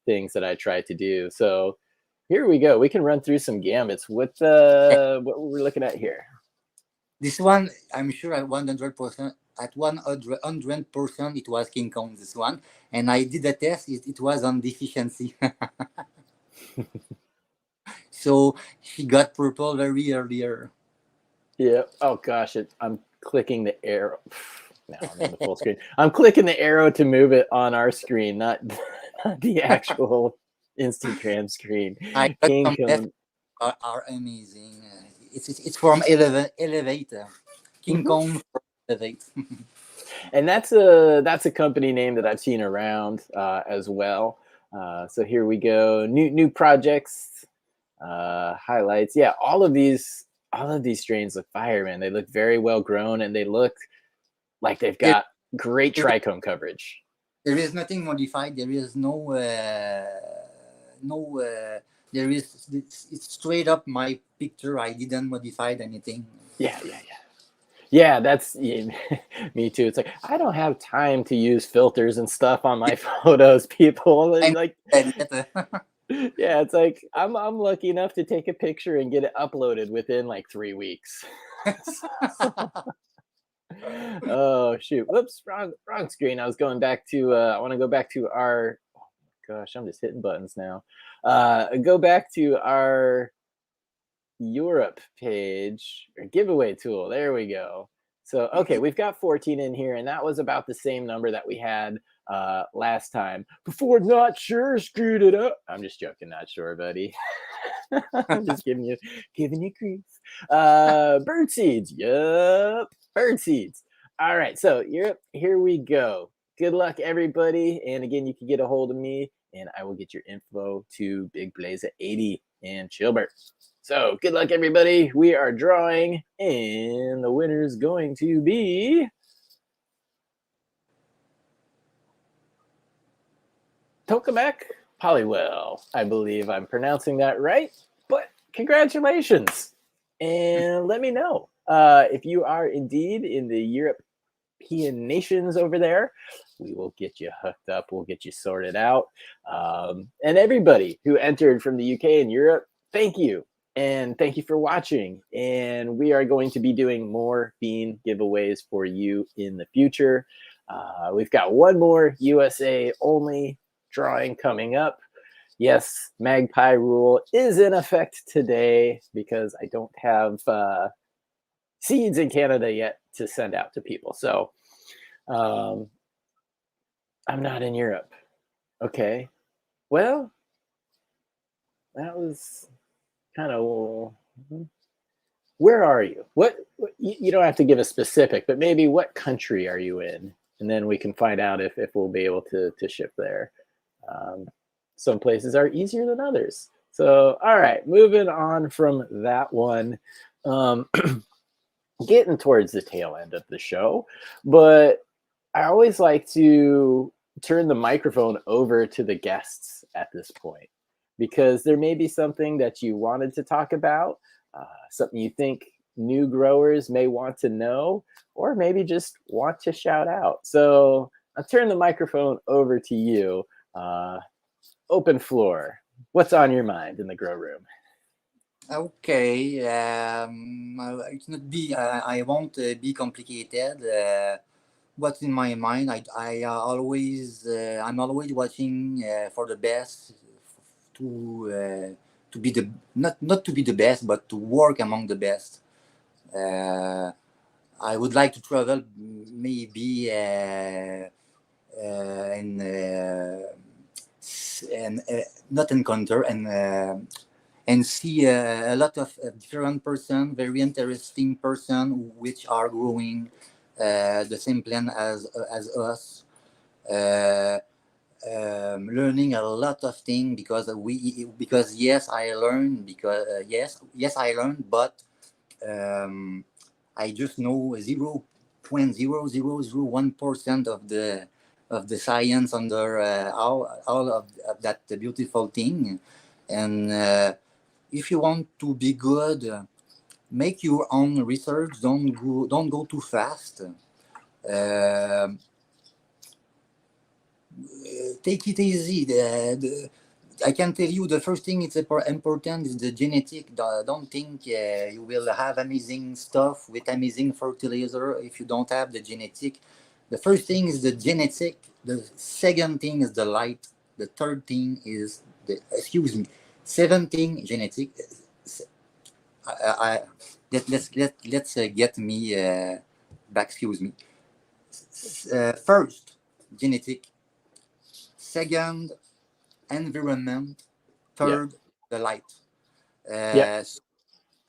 things that I try to do. So here we go. We can run through some gambits. What we're looking at here? This one, I'm sure at 100%. At 100%, it was King Kong. This one, and I did a test. It was on deficiency. So she got purple very earlier. Yeah. Oh gosh, I'm clicking the arrow. Now I'm in the full screen. I'm clicking the arrow to move it on our screen, not the actual Instagram screen. I got King some tests Kong. are amazing. It's from Elevator. King Kong Elevate. And that's a company name that I've seen around as well. So here we go. New projects, highlights. Yeah, all of these strains look fire, man. They look very well grown, and they look like they've got great trichome coverage. There is nothing modified. There is there is it's straight up my picture. I didn't modify anything. Yeah, that's me too. It's like, I don't have time to use filters and stuff on my photos, people. Like, yeah, it's like I'm lucky enough to take a picture and get it uploaded within like 3 weeks. Oh shoot! Whoops, wrong screen. I was going back to. I want to go back to our. Oh my gosh, I'm just hitting buttons now. Go back to our Europe page or giveaway tool. There we go. So okay, we've got 14 in here, and that was about the same number that we had last time. Before Not Sure screwed it up. I'm just joking, Not Sure, buddy. I'm just giving you grief. Bird seeds. Yup, bird seeds. All right, so Europe, here we go. Good luck, everybody. And again, you can get a hold of me, and I will get your info to Big Blaze at 80 in Chilbert. So good luck, everybody. We are drawing, and the winner is going to be Tokamak Polywell. I believe I'm pronouncing that right, but congratulations. And let me know if you are indeed in the European nations over there. We will get you hooked up. We'll get you sorted out. And everybody who entered from the UK and Europe, thank you. And thank you for watching. And we are going to be doing more bean giveaways for you in the future. We've got one more USA only drawing coming up. Yes, Magpie rule is in effect today because I don't have seeds in Canada yet to send out to people. So I'm not in Europe. Okay. Well, that was kind of... Where are you? What you don't have to give a specific, but maybe what country are you in? And then we can find out if we'll be able to ship there. Some places are easier than others. So, all right, moving on from that one. Getting towards the tail end of the show, but I always like to turn the microphone over to the guests at this point because there may be something that you wanted to talk about, something you think new growers may want to know, or maybe just want to shout out. So I'll turn the microphone over to you. Open floor. What's on your mind in the grow room? Okay, it's not be. I won't be complicated. What's in my mind? I'm always watching for the best to be the not to be the best, but to work among the best. I would like to travel, maybe and not encounter and see a lot of different person, very interesting person, which are growing the same plant as us. Learning a lot of things because yes I learned because yes I learned, but I just know 0.0001% of the science under all of that beautiful thing. And if you want to be good, make your own research. Don't go too fast. Take it easy. I can tell you the first thing it's important is the genetic. Don't think you will have amazing stuff with amazing fertilizer if you don't have the genetic. The first thing is the genetic. The second thing is the light. The third thing is seventh thing genetic. Let's get me back. Excuse me. First, genetic. Second, environment. Third, the light. So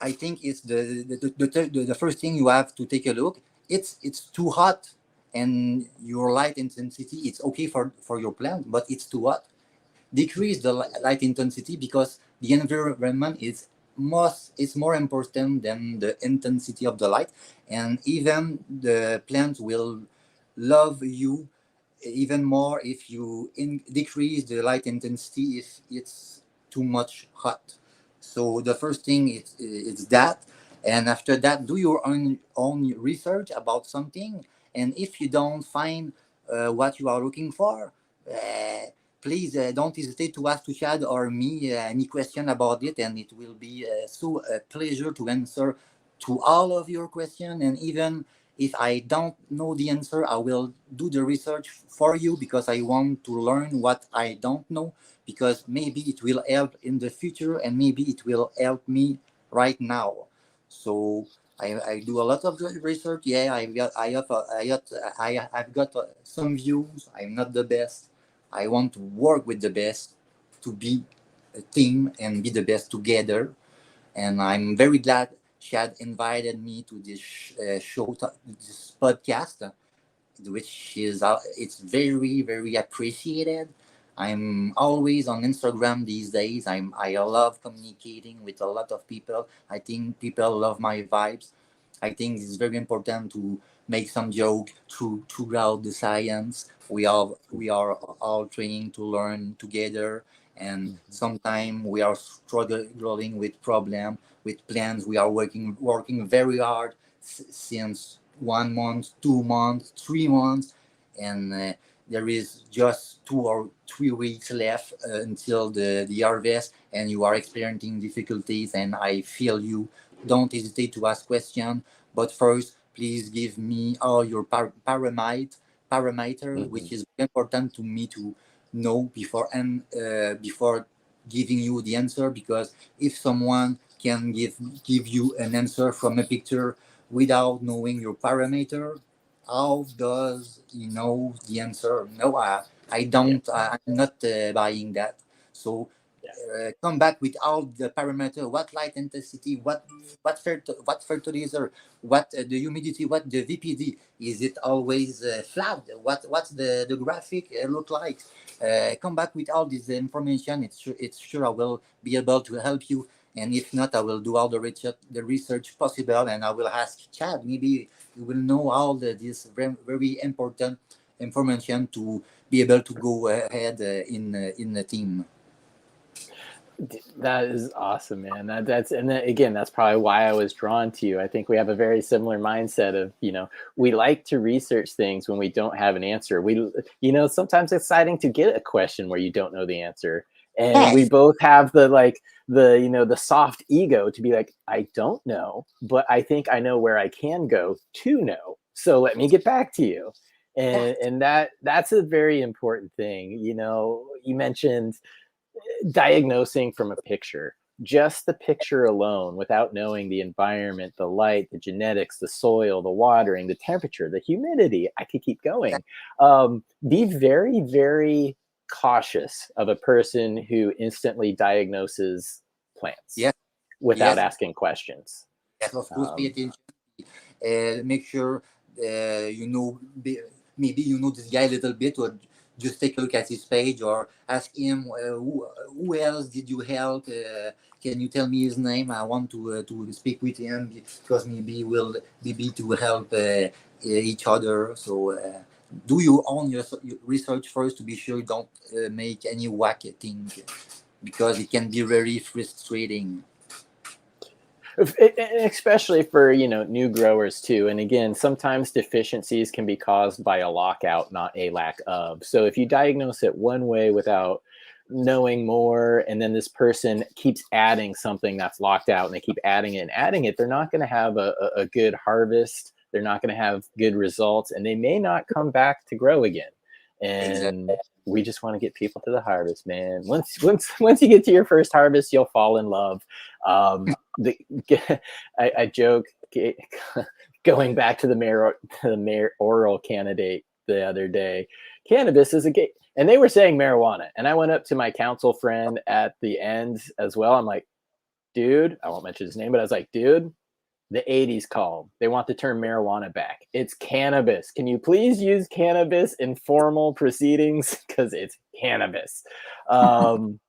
I think it's the first thing you have to take a look. It's too hot, and your light intensity. It's okay for your plant, but it's too hot. Decrease the light intensity because the environment is more important than the intensity of the light, and even the plant will love you even more if you decrease the light intensity if it's too much hot. So the first thing is that, and after that, do your own research about something, and if you don't find what you are looking for, please don't hesitate to ask to Chad or me any question about it, and it will be so a pleasure to answer to all of your questions. And even if I don't know the answer, I will do the research for you because I want to learn what I don't know, because maybe it will help in the future and maybe it will help me right now. So I do a lot of research. Yeah, I've got some views. I'm not the best. I want to work with the best to be a team and be the best together. And I'm very glad Chad invited me to this show, this podcast, which is it's very very appreciated. I'm always on Instagram these days. I love communicating with a lot of people. I think people love my vibes. I think it's very important to make some joke throughout the science. We are all trying to learn together, and sometimes we are struggling with problem with plans. We are working very hard since 1 month, 2 months, 3 months, and there is just 2 or 3 weeks left until the harvest, and you are experiencing difficulties, and I feel you. Don't hesitate to ask questions, but first, please give me all your parameter, which is important to me to know before, and before giving you the answer, because if someone can give you an answer from a picture without knowing your parameter, how does he know the answer? No, I don't. I'm not buying that. So come back with all the parameter: what light intensity, what fertilizer, what the humidity, what the VPD. Is it always flat? What's the graphic look like? Come back with all this information. It's sure I will be able to help you. And if not, I will do all the research possible, and I will ask Chad. Maybe you will know all this very, very important information to be able to go ahead in the team. That is awesome, man. That's and then, again, that's probably why I was drawn to you. I think we have a very similar mindset of, we like to research things when we don't have an answer. Sometimes it's exciting to get a question where you don't know the answer. And we both have the soft ego to be like, I don't know, but I think I know where I can go to know. So let me get back to you. And that's a very important thing. You mentioned diagnosing from a picture, just the picture alone, without knowing the environment, the light, the genetics, the soil, the watering, the temperature, the humidity. I could keep going. Be very, very cautious of a person who instantly diagnoses plants without asking questions. Yes, of course, pay attention. Make sure maybe you know this guy a little bit, or just take a look at his page, or ask him who else did you help. Can you tell me his name? I want to speak with him, because maybe we'll be to help each other. So do your own research first to be sure you don't make any wacky thing, because it can be very frustrating. Especially for new growers too. And again, sometimes deficiencies can be caused by a lockout, not a lack of. So if you diagnose it one way without knowing more, and then this person keeps adding something that's locked out, and they keep adding it and adding it, they're not going to have a good harvest. They're not going to have good results, and they may not come back to grow again. And we just want to get people to the harvest, man. Once you get to your first harvest, you'll fall in love. I joke, going back to the mayoral candidate the other day, cannabis is a gate, and they were saying marijuana, and I went up to my council friend at the end as well. I'm like, dude, I won't mention his name, but I was like, dude, the 80s called. They want to turn marijuana back. It's cannabis. Can you please use cannabis in formal proceedings? Because it's cannabis. And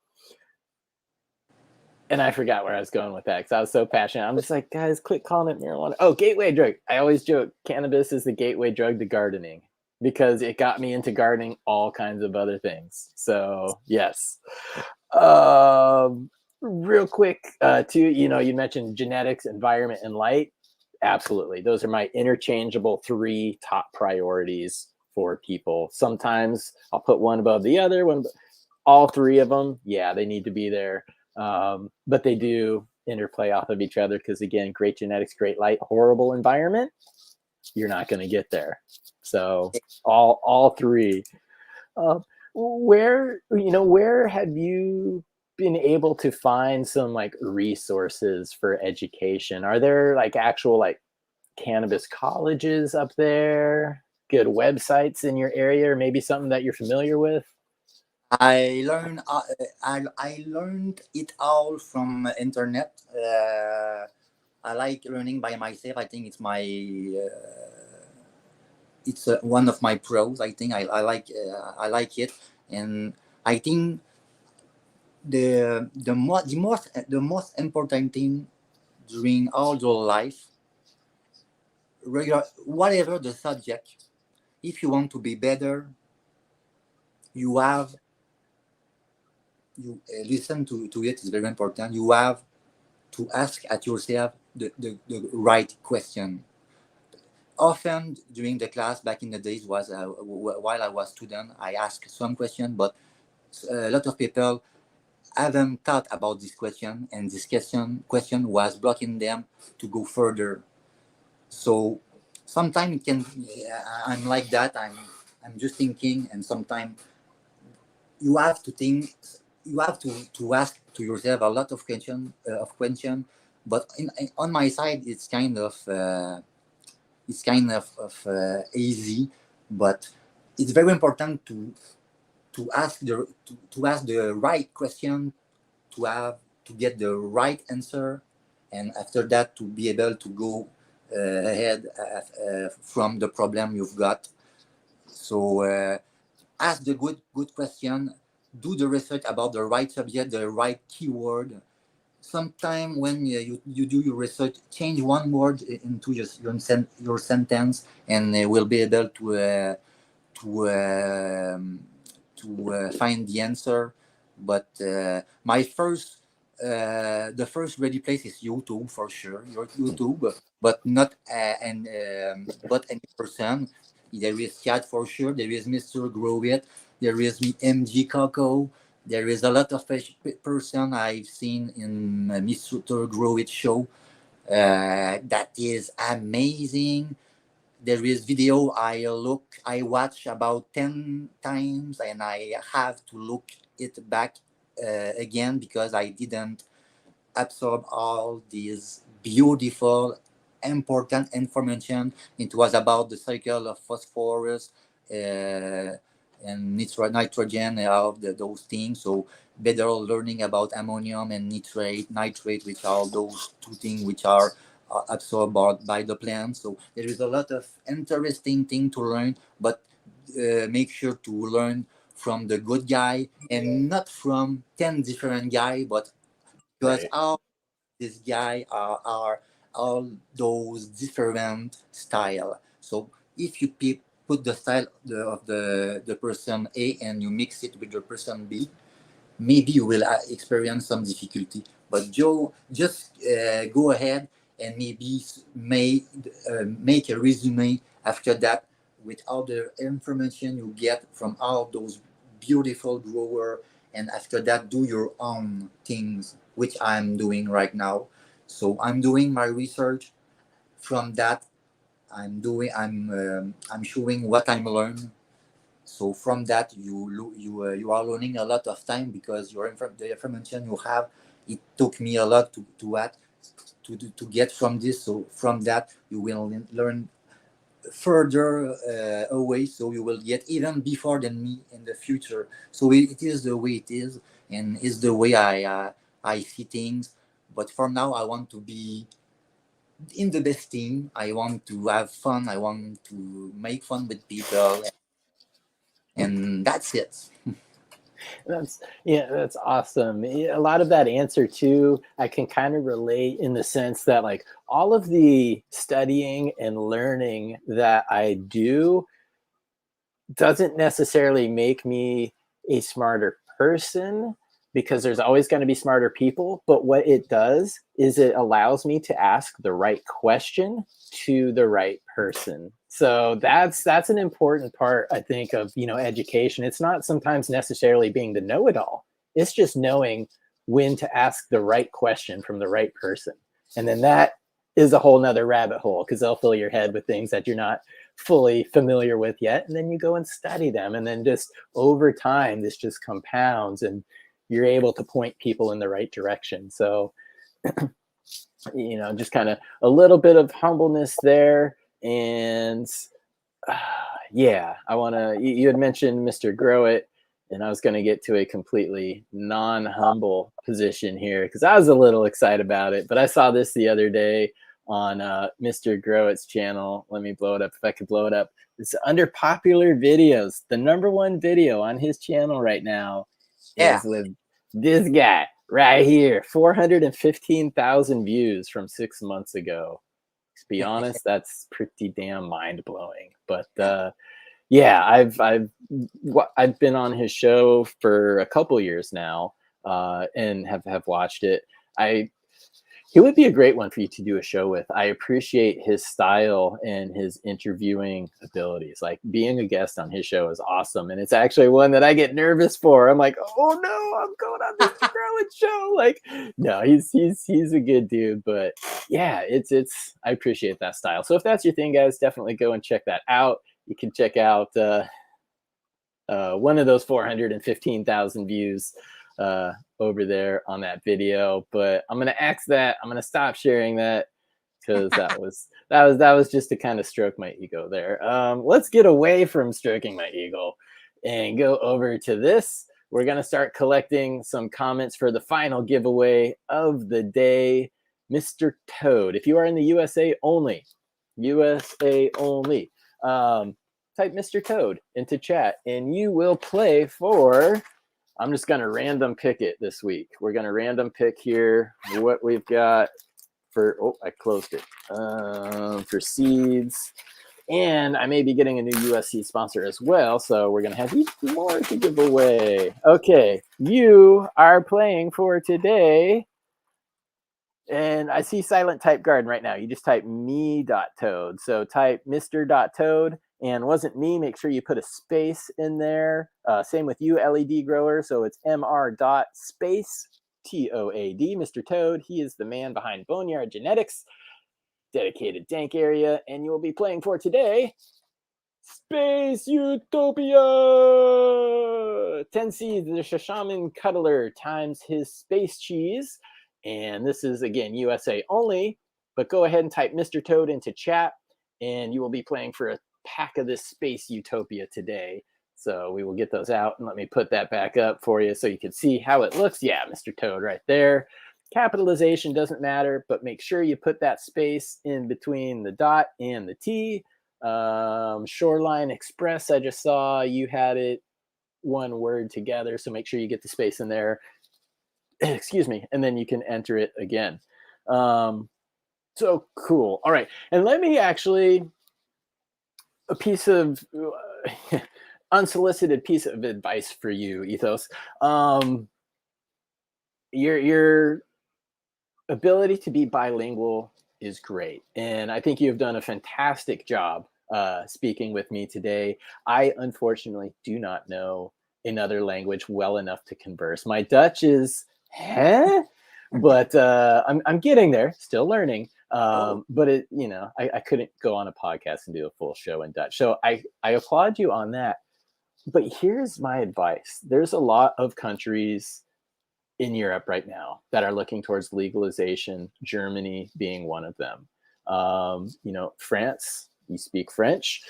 I forgot where I was going with that, because I was so passionate. I'm just like, guys, quit calling it marijuana. Oh, gateway drug. I always joke, cannabis is the gateway drug to gardening, because it got me into gardening all kinds of other things. So yes. Real quick, too, you mentioned genetics, environment, and light. Absolutely. Those are my interchangeable 3 top priorities for people. Sometimes I'll put one above the other one. All 3 of them, they need to be there. But they do interplay off of each other, because again, great genetics, great light, horrible environment, you're not going to get there. So all 3. Where have you been able to find some resources for education? Are there actual cannabis colleges up there, good websites in your area, or maybe something that you're familiar with? I learned it all from internet. I like learning by myself. I think it's my it's one of my pros. I think I like it, and I think the most important thing during all your life, whatever the subject, if you want to be better, you listen to it. It's very important. You have to ask at yourself the right question. often during the class back in the days was while I was student, I asked some question, but a lot of people haven't thought about this question, and this question was blocking them to go further. So sometimes it can, I'm like that. I'm just thinking, and sometimes you have to think, you have to ask to yourself a lot of question. But on my side, it's kind of easy, but it's very important to ask the right question, to get the right answer, and after that to be able to go ahead from the problem you've got. So ask the good question, do the research about the right subject, the right keyword. Sometime when you do your research, change one word into your sentence, and we'll be able to find the answer. But the first ready place is YouTube for sure. Your YouTube, but not but any person. There is Chat for sure. There is Mr. Grow It. There is MG Coco. There is a lot of person I've seen in Mr. Grow It show. That is amazing. There is video I watch about 10 times, and I have to look it back again because I didn't absorb all these beautiful important information. It was about the cycle of phosphorus and nitrogen, of those things. So better learning about ammonium and nitrate, which are those two things which are absorbed by the plant. So there is a lot of interesting thing to learn, but make sure to learn from the good guy and not from 10 different guy, but because Right. all these guy are all those different style. So if you put the style of the person A and you mix it with the person B, maybe you will experience some difficulty. But Joe, just go ahead and maybe make a resume after that with all the information you get from all those beautiful grower, and after that do your own things, which I'm doing right now. So I'm doing my research. From that, I'm showing what I'm learning. So from that, you are learning a lot of time because the information you have, it took me a lot to get from this. So from that, you will learn further away. So you will get even before than me in the future. So it is the way it is, and it's the way I see things. But for now, I want to be in the best team. I want to have fun. I want to make fun with people, and that's it. That's awesome. A lot of that answer too, I can kind of relate in the sense that like all of the studying and learning that I do doesn't necessarily make me a smarter person, because there's always going to be smarter people. But what it does is it allows me to ask the right question to the right person. So that's an important part, I think, of education. It's not sometimes necessarily being the know-it-all. It's just knowing when to ask the right question from the right person. And then that is a whole nother rabbit hole, because they'll fill your head with things that you're not fully familiar with yet. And then you go and study them. And then just over time, this just compounds and you're able to point people in the right direction. So, just kind of a little bit of humbleness there. And I want to, you had mentioned Mr. Grow It, and I was going to get to a completely non-humble position here because I was a little excited about it, but I saw this the other day on Mr. Grow It's channel. Let me blow it up if I could blow it up. It's under popular videos. The #1 video on his channel right now is with this guy right here. 415,000 views from 6 months ago. To be honest, that's pretty damn mind-blowing. But I've been on his show for a couple years now, and have watched it. It would be a great one for you to do a show with. I appreciate his style and his interviewing abilities. Like being a guest on his show is awesome. And it's actually one that I get nervous for. I'm like, oh no, I'm going on Mr. Garland's show. Like, no, he's a good dude. But yeah, it's I appreciate that style. So if that's your thing, guys, definitely go and check that out. You can check out one of those 415,000 views over there on that video, but I'm gonna axe that. I'm gonna stop sharing that because that was just to kind of stroke my ego there. Let's get away from stroking my ego and go over to this. We're gonna start collecting some comments for the final giveaway of the day, Mr. Toad. If you are in the USA only, type Mr. Toad into chat, and you will play for. I'm just going to random pick it this week. We're going to random pick here what we've got for, oh, I closed it, for seeds. And I may be getting a new USC sponsor as well. So we're going to have even more to give away. Okay, you are playing for today. And I see silent type garden right now. You just type me.toad. So type Mr.toad. And wasn't me, make sure you put a space in there. Same with you, LED grower. So it's mr.space TOAD, Mr. Toad. He is the man behind Boneyard Genetics, dedicated dank area. And you will be playing for today, Space Utopia! 10 seeds, the Shashaman Cuddler times his space cheese. And this is, again, USA only. But go ahead and type Mr. Toad into chat. And you will be playing for a pack of this Space Utopia today. So we will get those out, and let me put that back up for you so you can see how it looks. Yeah, Mr. Toad right there. Capitalization doesn't matter, but make sure you put that space in between the dot and the T. Shoreline Express, I just saw you had it one word together, so make sure you get the space in there. Excuse me, and then you can enter it again. So cool. All right, and let me actually a piece of unsolicited piece of advice for you, Ethos. Your ability to be bilingual is great, and I think you've done a fantastic job speaking with me today. I unfortunately do not know another language well enough to converse. My Dutch is but I'm getting there, still learning. But it, I couldn't go on a podcast and do a full show in Dutch. So I applaud you on that. But here's my advice. There's a lot of countries in Europe right now that are looking towards legalization, Germany being one of them. France, you speak French,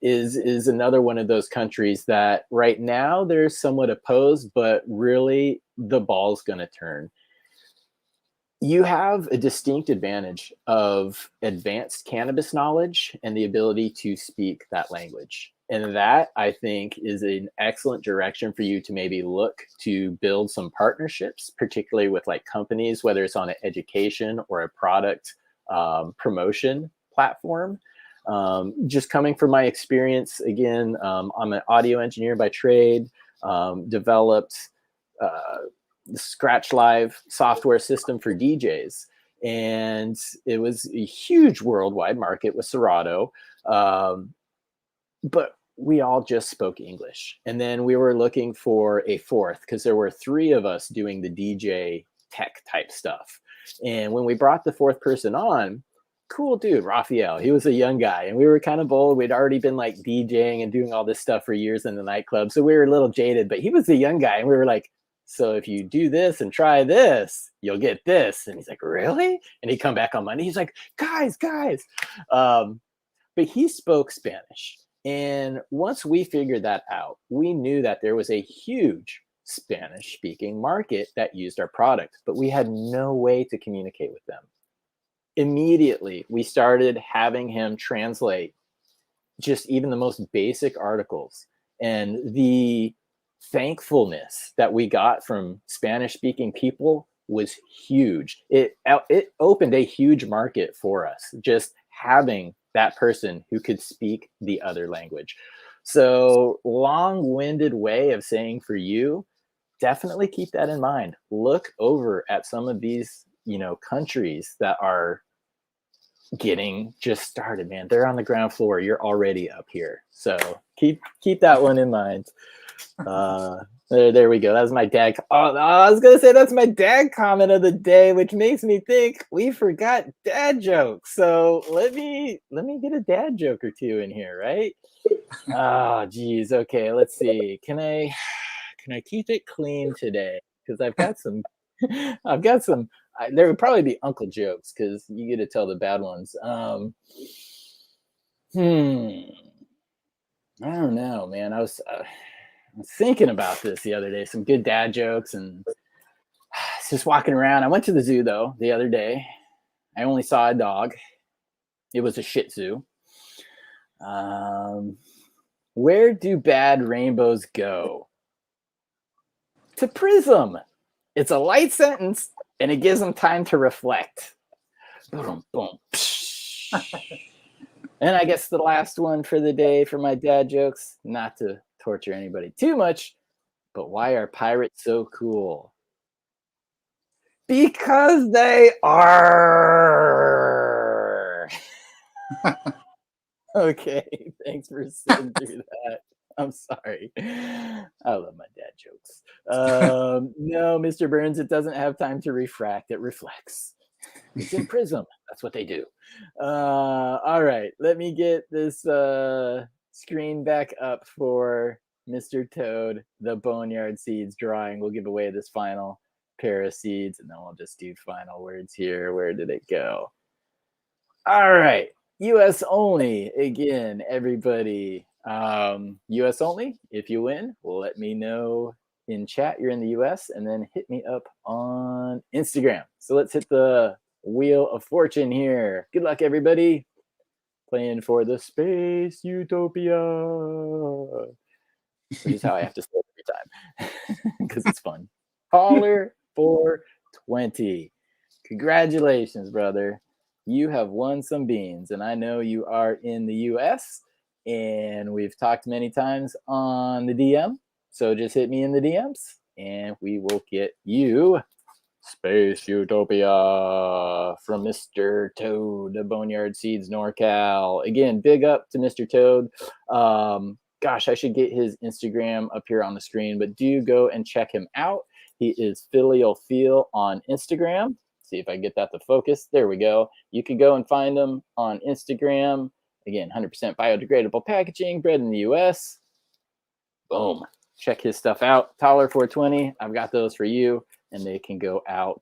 is another one of those countries that right now they're somewhat opposed, but really the ball's going to turn. You have a distinct advantage of advanced cannabis knowledge and the ability to speak that language. And that, I think, is an excellent direction for you to maybe look to build some partnerships, particularly with like companies, whether it's on an education or a product promotion platform. Just coming from my experience, again, I'm an audio engineer by trade, developed the Scratch Live software system for DJs. And it was a huge worldwide market with Serato. But we all just spoke English. And then we were looking for a fourth because there were three of us doing the DJ tech type stuff. And when we brought the fourth person on, cool dude, Raphael, he was a young guy and we were kind of bold. We'd already been like DJing and doing all this stuff for years in the nightclub. So we were a little jaded, but he was a young guy. And we were like, so if you do this and try this, you'll get this. And he's like, really? And he'd come back on Monday. He's like, guys. But he spoke Spanish. And once we figured that out, we knew that there was a huge Spanish-speaking market that used our product, but we had no way to communicate with them. Immediately, we started having him translate just even the most basic articles. And the thankfulness that we got from Spanish-speaking people was huge. It opened a huge market for us, just having that person who could speak the other language. So long-winded way of saying for you, definitely keep that in mind. Look over at some of these countries that are getting just started, man. They're on the ground floor. You're already up here. So keep that one in mind. There we go. That was my dad. Oh, I was gonna say that's my dad comment of the day, which makes me think we forgot dad jokes. So let me get a dad joke or two in here, right? Oh, geez. Okay, let's see. Can I keep it clean today? Because I've got some. There would probably be uncle jokes because you get to tell the bad ones. I don't know, man. I was thinking about this the other day. Some good dad jokes, and just walking around. I went to the zoo though the other day. I only saw a dog. It was a Shih Tzu. Where do bad rainbows go? To Prism. It's a light sentence, and it gives them time to reflect. Boom, boom. And I guess the last one for the day for my dad jokes, not to torture anybody too much, but why are pirates so cool? Because they are. Okay, thanks for sitting through that. I'm sorry. I love my dad jokes. No, Mr. Burns, it doesn't have time to refract. It reflects. It's in Prism. That's what they do. All right, let me get this screen back up for Mr. Toad, the Boneyard Seeds drawing. We'll give away this final pair of seeds, and then we'll just do final words here. Where did it go? All right. US only again, everybody. US only. If you win, let me know in chat you're in the US, and then hit me up on Instagram. So let's hit the Wheel of Fortune here. Good luck, everybody. Playing for the Space Utopia, which is how I have to say it every time because it's fun. Caller 420. Congratulations, brother. You have won some beans, and I know you are in the US, and we've talked many times on the DM. So just hit me in the DMs, and we will get you Space Utopia from Mr. Toad, the Boneyard Seeds NorCal. Again, big up to Mr. Toad. Gosh, I should get his Instagram up here on the screen, but do go and check him out. He is Filial Feel on Instagram. See if I get that to focus. There we go. You can go and find them on Instagram. Again, 100% biodegradable packaging, bred in the US. Boom. Check his stuff out. Taller 420. I've got those for you, and they can go out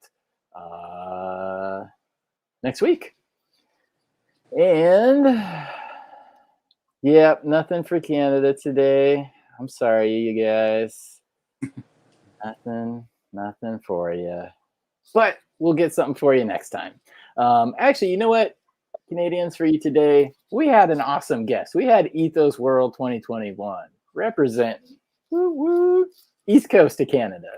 next week. And yeah, nothing for Canada today. I'm sorry, you guys. Nothing for you. But we'll get something for you next time. Actually, you know what, Canadians, for you today, we had an awesome guest. We had Ethos World 2021 representing East Coast of Canada.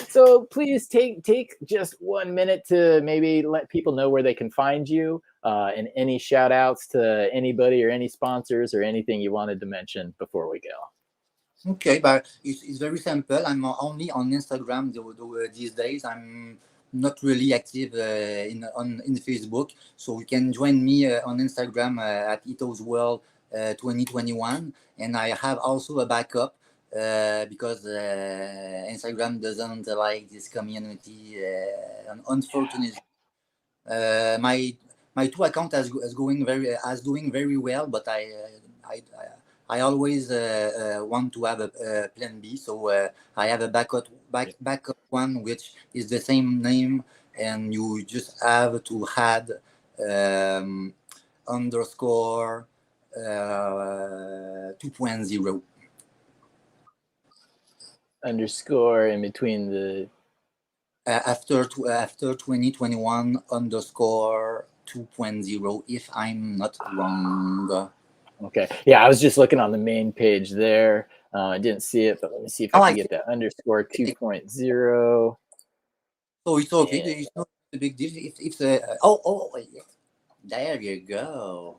So please take just 1 minute to maybe let people know where they can find you, and any shout outs to anybody or any sponsors or anything you wanted to mention before we go. Okay, but it's very simple. I'm only on Instagram these days. I'm not really active in Facebook, so you can join me on Instagram at Ethos World 2021, and I have also a backup because Instagram doesn't like this community. Unfortunately, my two accounts is doing very well, but I always want to have a plan B, so I have a backup one which is the same name, and you just have to add underscore 2.0 underscore in between the after 2021 underscore 2.0, if I'm not wrong. Okay. Yeah, I was just looking on the main page there. I didn't see it, but let me see if I can get that underscore 2.0. So it's okay. Yeah. It's not a big deal. It's there you go.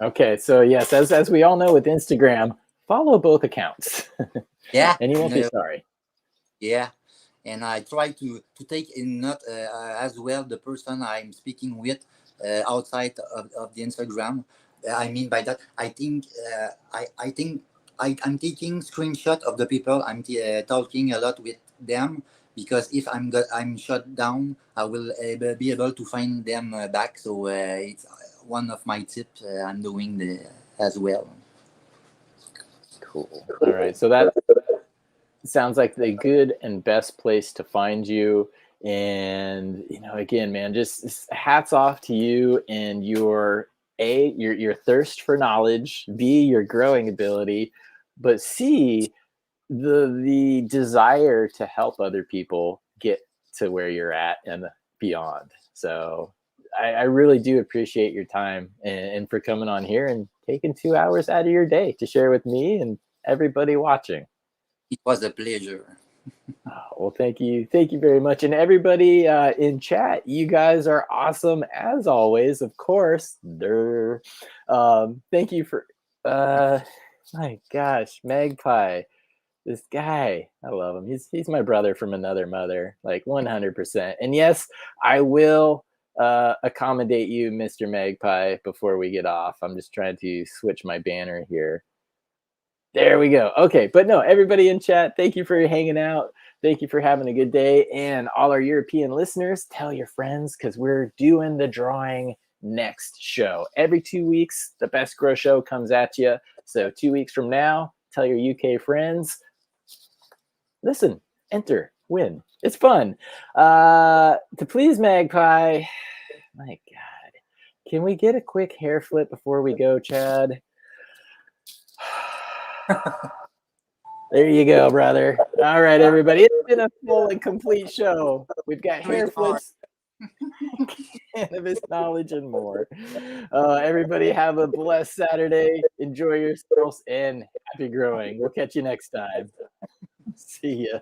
Okay. So yes, as we all know with Instagram, follow both accounts. Yeah. And you won't be sorry. Yeah. and I try to take in not as well the person I'm speaking with outside of the Instagram. I mean by that, I think I'm taking screenshot of the people I'm talking a lot with them, because if I'm shut down, I will be able to find them back. So it's one of my tips I'm doing as well. Cool. All right. So that sounds like the good and best place to find you. And again, man, just hats off to you and your thirst for knowledge, B, your growing ability, but C, the desire to help other people get to where you're at and beyond. So I really do appreciate your time and for coming on here and taking 2 hours out of your day to share with me and everybody watching. It was a pleasure. Well, thank you very much, and everybody in chat, you guys are awesome as always. Of course, thank you for my gosh, Magpie. This guy, I love him. He's my brother from another mother, like 100%. And yes, I will accommodate you, Mr. Magpie, before we get off. I'm just trying to switch my banner here. There we go. Okay, but no, everybody in chat, thank you for hanging out. Thank you for having a good day. And all our European listeners, tell your friends, because we're doing the drawing next show. Every 2 weeks, the Best Grow Show comes at you. So 2 weeks from now, tell your UK friends. Listen, enter, win. It's fun. To please Magpie, my God, can we get a quick hair flip before we go, Chad? There you go, brother. All right, everybody. It's been a full and complete show. We've got hair flips, cannabis knowledge, and more. Everybody have a blessed Saturday. Enjoy yourselves and happy growing. We'll catch you next time. See ya.